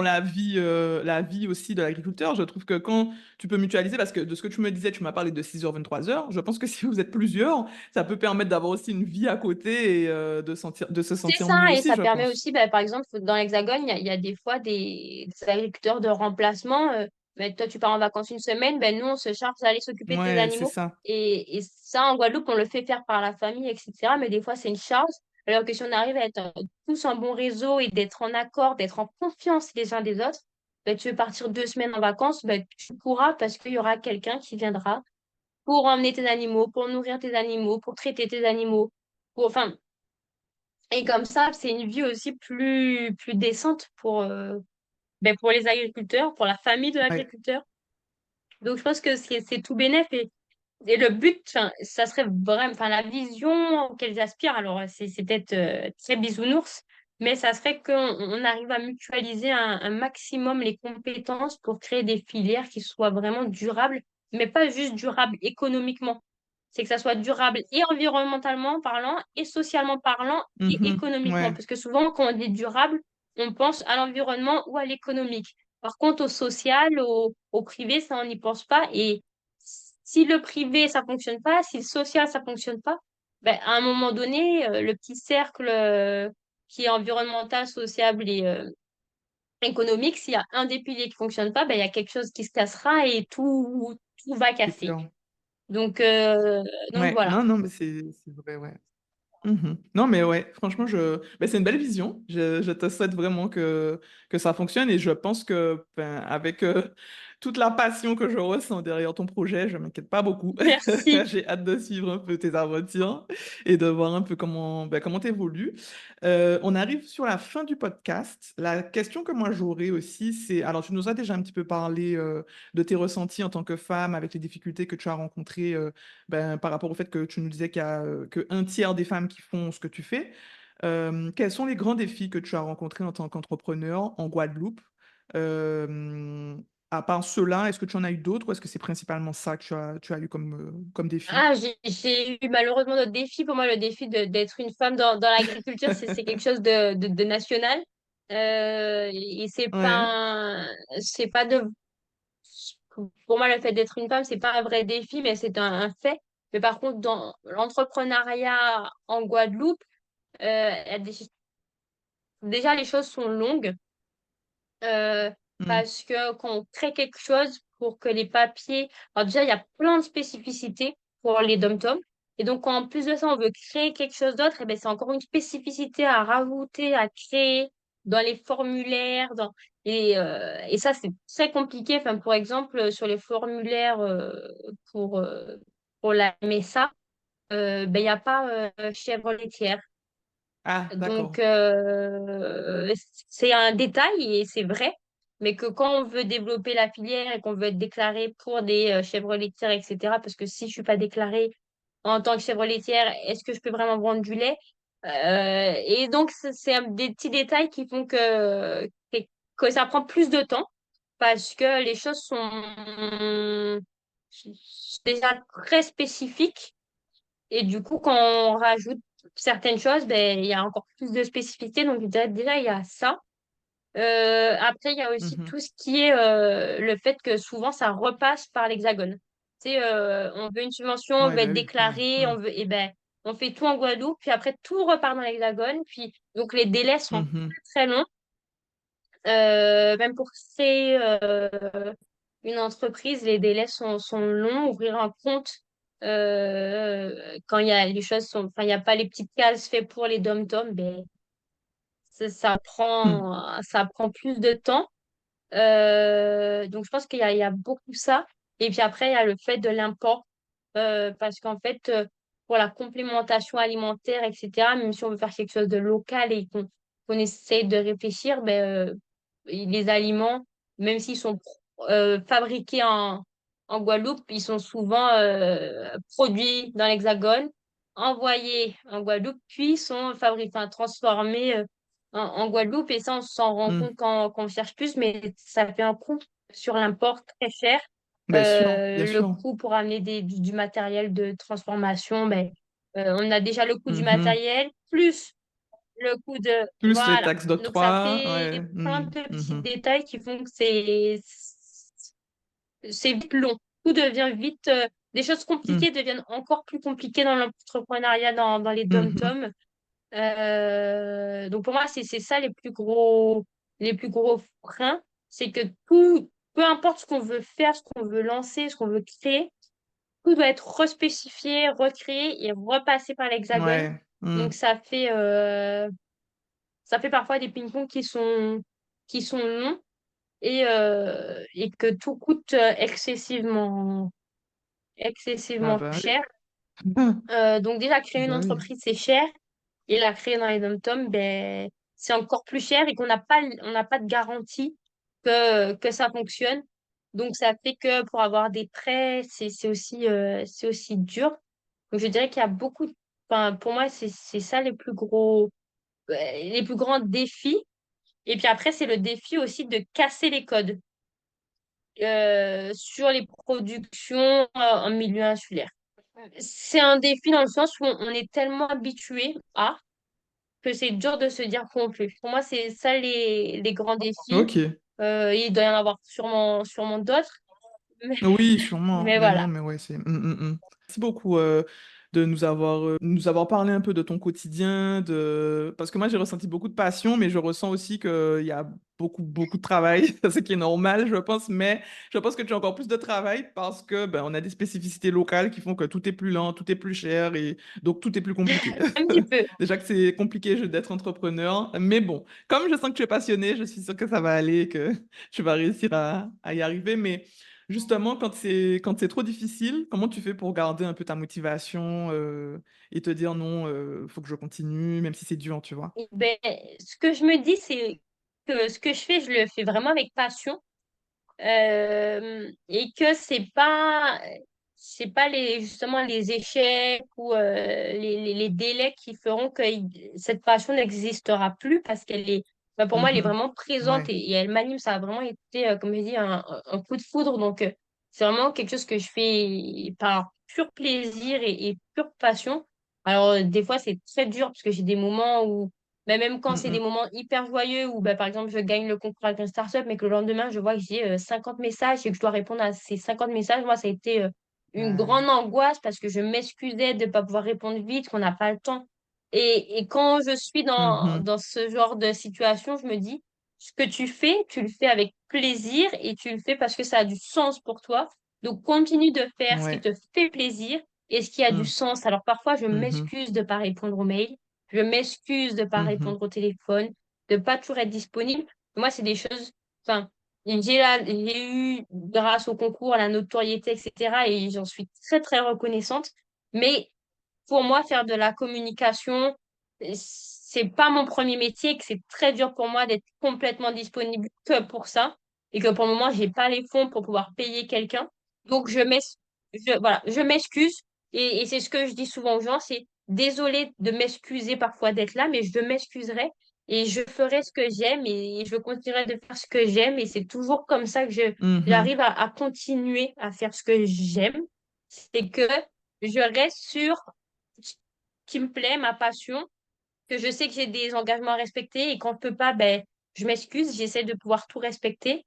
la vie aussi de l'agriculteur, je trouve que quand tu peux mutualiser, parce que de ce que tu me disais, tu m'as parlé de 6h 23h, je pense que si vous êtes plusieurs, ça peut permettre d'avoir aussi une vie à côté et de se c'est sentir ça, mieux et aussi, ça je permet pense. aussi, bah, par exemple, dans l'Hexagone, il y a des fois des agriculteurs de remplacement. Ben, toi, tu pars en vacances une semaine, ben, nous, on se charge d'aller s'occuper de tes Ouais, c'est animaux. ça. Et ça, en Guadeloupe, on le fait faire par la famille, etc. Mais des fois, c'est une charge. Alors que si on arrive à être tous en bon réseau et d'être en accord, d'être en confiance les uns des autres, ben, tu veux partir 2 semaines en vacances, ben, tu pourras parce qu'il y aura quelqu'un qui viendra pour emmener tes animaux, pour nourrir tes animaux, pour traiter tes animaux. Enfin, et comme ça, c'est une vie aussi plus décente pour les agriculteurs, pour la famille de Ouais. l'agriculteur. Donc, je pense que c'est tout bénef. Et le but, enfin, ça serait vraiment, enfin, la vision auquel j'aspire, alors c'est peut-être très bisounours, mais ça serait qu'on arrive à mutualiser un maximum les compétences pour créer des filières qui soient vraiment durables, mais pas juste durables économiquement. C'est que ça soit durable et environnementalement parlant, et socialement parlant, et Mhm. économiquement. Ouais, Parce que souvent, quand on dit durable, on pense à l'environnement ou à l'économique. Par contre, au social, au privé, ça, on n'y pense pas. Et si le privé, ça fonctionne pas, si le social, ça fonctionne pas, ben, à un moment donné, le petit cercle qui est environnemental, sociable et économique, s'il y a un des piliers qui fonctionne pas, ben, il y a quelque chose qui se cassera et tout va c'est casser. clair. Donc, euh, donc Ouais, voilà. non, non, mais c'est vrai, ouais. Mhm. Non, mais ouais, franchement, ben, c'est une belle vision. Je te souhaite vraiment que ça fonctionne et je pense que ben, avec toute la passion que je ressens derrière ton projet, je m'inquiète pas beaucoup. Merci. J'ai hâte de suivre un peu tes aventures et de voir un peu comment t'évolues. On arrive sur la fin du podcast. La question que moi j'aurais aussi, c'est, alors tu nous as déjà un petit peu parlé de tes ressentis en tant que femme avec les difficultés que tu as rencontrées ben, par rapport au fait que tu nous disais qu'il y a que un tiers des femmes qui font ce que tu fais. Quels sont les grands défis que tu as rencontrés en tant qu'entrepreneur en Guadeloupe? Euh, À part cela, est-ce que tu en as eu d'autres ou est-ce que c'est principalement ça que tu as eu comme défi? Ah, j'ai eu malheureusement d'autres défis. Pour moi, le défi d'être une femme dans l'agriculture, c'est quelque chose de national. Et Ouais. c'est pas de, pour moi, le fait d'être une femme, c'est pas un vrai défi, mais c'est un fait. Mais par contre, dans l'entrepreneuriat en Guadeloupe, il y a déjà les choses sont longues. euh, Mm. Parce que quand on crée quelque chose pour que les papiers... Alors déjà, il y a plein de spécificités pour les dom-toms. Et donc, quand en plus de ça, on veut créer quelque chose d'autre, eh ben, c'est encore une spécificité à rajouter, à créer dans les formulaires. Et ça, c'est très compliqué. Enfin, pour exemple, sur les formulaires pour, euh, pour la MSA, ben, il n'y a pas chèvre laitière. Ah, Donc, d'accord. c'est un détail et c'est vrai, mais que quand on veut développer la filière et qu'on veut être déclaré pour des chèvres laitières, etc., parce que si je suis pas déclarée en tant que chèvre laitière, est-ce que je peux vraiment vendre du lait? Et donc, des petits détails qui font que ça prend plus de temps parce que les choses sont déjà très spécifiques et du coup, quand on rajoute certaines choses, ben, il y a encore plus de spécificité. Donc, déjà, il y a ça. Après, il y a aussi Mhm. tout ce qui est le fait que souvent, ça repasse par l'Hexagone. Tu sais, on veut une subvention, on Ouais, veut bah être oui. Ouais. déclaré, Mm. et ben, on fait tout en Guadeloupe, puis après, tout repart dans l'Hexagone. Puis, donc, les délais sont Mhm. très longs. Même pour créer une entreprise, les délais sont longs. Ouvrir un compte, quand il y a les choses sont, enfin, il n'y a pas les petites cases faites pour les dom-toms, ben, Mm. ça prend plus de temps. Donc, je pense il y a beaucoup ça. Et puis après, il y a le fait de l'import, parce qu'en fait, pour la complémentation alimentaire, etc., même si on veut faire quelque chose de local et qu'on essaie de réfléchir, les aliments, même s'ils sont fabriqués en Guadeloupe, ils sont souvent produits dans l'Hexagone, envoyés en Guadeloupe, puis sont fabriqués, enfin, transformés en Guadeloupe. Et ça, on s'en rend Mm. compte quand on cherche plus, mais ça fait un coût sur l'import très cher. Bien sûr, bien Le sûr. coût pour amener du matériel de transformation, on a déjà le coût du Mhm. matériel, plus le coût de... Plus les Voilà. taxes Donc, ça d'octroi. fait Ouais. plein Mm. de petits Mhm. détails qui font que c'est vite long. Tout devient vite... des choses Mm. compliquées deviennent encore plus compliquées dans l'entrepreneuriat, dans les Mhm. dom-toms. Donc, pour moi, c'est ça les plus gros freins. C'est que tout, peu importe ce qu'on veut faire, ce qu'on veut lancer, ce qu'on veut créer, tout doit être respécifié, recréé et repasser par l'hexagone. Ouais. Mm. Donc, ça fait parfois des ping-pong qui sont longs et que tout coûte Ah excessivement bah oui. cher. Donc déjà, créer une Bah oui. entreprise, c'est cher. Et la créer dans les dom-toms, ben, c'est encore plus cher et on n'a pas de garantie que ça fonctionne. Donc ça fait que pour avoir des prêts, c'est aussi dur. Donc je dirais qu'il y a enfin, pour moi, c'est ça les plus grands défis. Et puis après, c'est le défi aussi de casser les codes sur les productions en milieu insulaire. C'est un défi dans le sens où on est tellement habitué à que c'est dur de se dire qu'on peut. Pour moi, c'est ça les grands défis. Ok. Il doit y en avoir sûrement d'autres, mais, Oui, sûrement. mais Mais voilà. non, mais ouais, c'est. Merci beaucoup de nous avoir parlé un peu de ton quotidien, parce que moi j'ai ressenti beaucoup de passion, mais je ressens aussi qu'il y a beaucoup de travail, ce qui est normal, je pense. Mais je pense que tu as encore plus de travail parce que ben, on a des spécificités locales qui font que tout est plus lent, tout est plus cher et donc tout est plus compliqué. Un petit peu. Déjà que c'est compliqué d'être entrepreneur, mais bon, comme je sens que tu es passionné, je suis sûre que ça va aller, que tu vas réussir à y arriver. Mais justement, quand c'est trop difficile, comment tu fais pour garder un peu ta motivation et te dire non, faut que je continue, même si c'est dur, tu vois? Ce que je me dis, c'est que ce que je fais, je le fais vraiment avec passion. Et que c'est pas justement les échecs ou les délais qui feront que cette passion n'existera plus parce qu'elle est bah, pour moi, elle est Mhm. vraiment présente Ouais. et elle m'anime. Ça a vraiment été, comme je dis, un coup de foudre. Donc, c'est vraiment quelque chose que je fais par pur plaisir et pure passion. Alors, des fois, c'est très dur parce que j'ai des moments où, bah, même quand c'est des Mhm. moments hyper joyeux, où, bah, par exemple, je gagne le concours avec une startup, mais que le lendemain, je vois que j'ai 50 messages et que je dois répondre à ces 50 messages, moi, ça a été une Ouais. grande angoisse parce que je m'excusais de ne pas pouvoir répondre vite, qu'on n'a pas le temps. Et quand je suis Mhm. dans ce genre de situation, je me dis, ce que tu le fais avec plaisir et tu le fais parce que ça a du sens pour toi. Donc, continue de faire ce qui Ouais. te fait plaisir et ce qui a du Mm. sens. Alors, parfois, je Mhm. m'excuse de ne pas répondre aux mails, je m'excuse de ne pas Mhm. répondre au téléphone, de ne pas toujours être disponible. Moi, c'est des choses, enfin, j'ai eu, grâce au concours, la notoriété, etc. Et j'en suis très, très reconnaissante. Mais pour moi, faire de la communication, c'est pas mon premier métier, et que c'est très dur pour moi d'être complètement disponible que pour ça, et que pour le moment, j'ai pas les fonds pour pouvoir payer quelqu'un. Donc, voilà, je m'excuse, et c'est ce que je dis souvent aux gens, c'est désolé de m'excuser parfois d'être là, mais je m'excuserai, et je ferai ce que j'aime, et je continuerai de faire ce que j'aime, et c'est toujours comme ça que Mhm. j'arrive à continuer à faire ce que j'aime. C'est que je reste sur ce qui me plaît, ma passion, que je sais que j'ai des engagements à respecter et quand je peux pas, ben, je m'excuse, j'essaie de pouvoir tout respecter.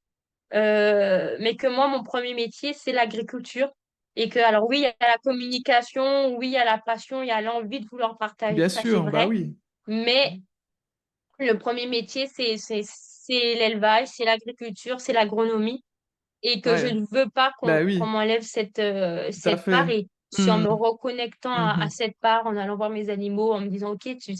Mais que moi, mon premier métier, c'est l'agriculture. Et que, alors oui, il y a la communication, oui, il y a la passion, il y a l'envie de vouloir partager, Bien ça c'est sûr, bah vrai. oui. Mais le premier métier, c'est l'élevage, c'est l'agriculture, c'est l'agronomie et que je Ouais. ne veux pas Bah qu'on oui, m'enlève tout à cette part. fait. Et c'est en Mm. me reconnectant à Mhm. cette part, en allant voir mes animaux, en me disant, OK, tu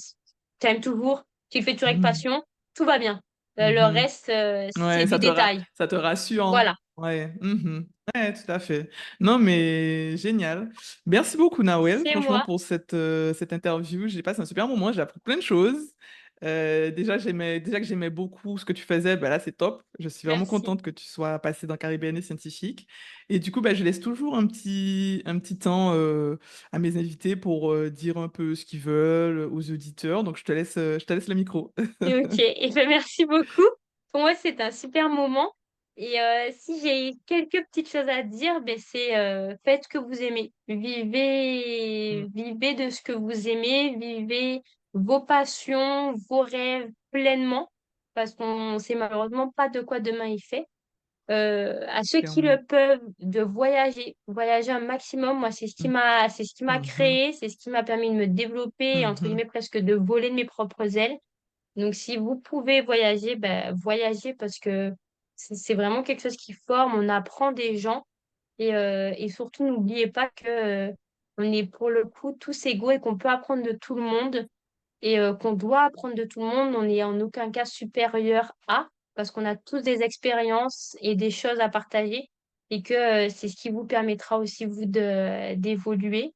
aimes toujours, tu le fais toujours avec Mhm. passion, tout va bien. Le Mhm. reste, c'est Ouais, des détails. ça te rassure, hein. Voilà, Ouais. Mhm. Ouais, tout à fait. Non, mais génial. Merci beaucoup, Nawel, c'est franchement, moi. pour cette interview. J'ai passé un super moment, j'ai appris plein de choses. Déjà que j'aimais beaucoup ce que tu faisais, bah là, c'est top. Je suis vraiment Merci. contente que tu sois passé dans Caribéenne et Scientifique. Et du coup, bah, je laisse toujours un petit temps à mes invités pour dire un peu ce qu'ils veulent aux auditeurs. Donc, je te laisse le micro. Ok, et ben merci beaucoup. Pour moi, c'est un super moment. Et si j'ai quelques petites choses à dire, ben c'est faites ce que vous aimez. Vivez de ce que vous aimez, vivez vos passions, vos rêves pleinement, parce qu'on sait malheureusement pas de quoi demain est fait. À ceux qui Clairement. le peuvent, de voyager, voyager un maximum. Moi, c'est ce qui m'a Mhm. créé, c'est ce qui m'a permis de me développer, et, entre Mhm. guillemets, presque de voler de mes propres ailes. Donc, si vous pouvez voyager, ben, voyagez parce que c'est vraiment quelque chose qui forme, on apprend des gens et surtout, n'oubliez pas que on est pour le coup tous égaux et qu'on peut apprendre de tout le monde et qu'on doit apprendre de tout le monde. On n'est en aucun cas supérieur à parce qu'on a tous des expériences et des choses à partager et que c'est ce qui vous permettra aussi, vous, d'évoluer.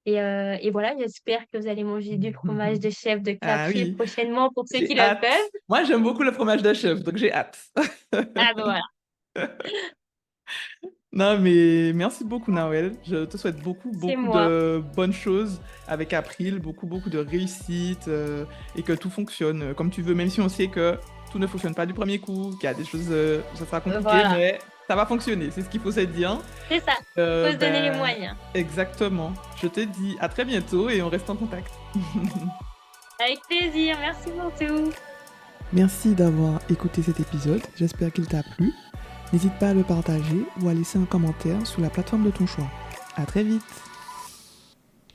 Et voilà, j'espère que vous allez manger du fromage de chèvre de Ah Capri oui, prochainement pour ceux j'ai qui le hâte. peuvent. Moi, j'aime beaucoup le fromage de chèvre, donc j'ai hâte. Ah ben voilà, Non, mais merci beaucoup, Nawel. Je te souhaite c'est beaucoup moi. de bonnes choses avec April, beaucoup de réussite et que tout fonctionne comme tu veux, même si on sait que tout ne fonctionne pas du premier coup, qu'il y a des choses, ça sera compliqué, Voilà, mais ça va fonctionner. C'est ce qu'il faut se dire. c'est ça. Il faut se donner les Ben, moyens. exactement. Je te dis à très bientôt et on reste en contact. Avec plaisir, merci pour tout. Merci d'avoir écouté cet épisode, j'espère qu'il t'a plu. N'hésite pas à le partager ou à laisser un commentaire sous la plateforme de ton choix. À très vite!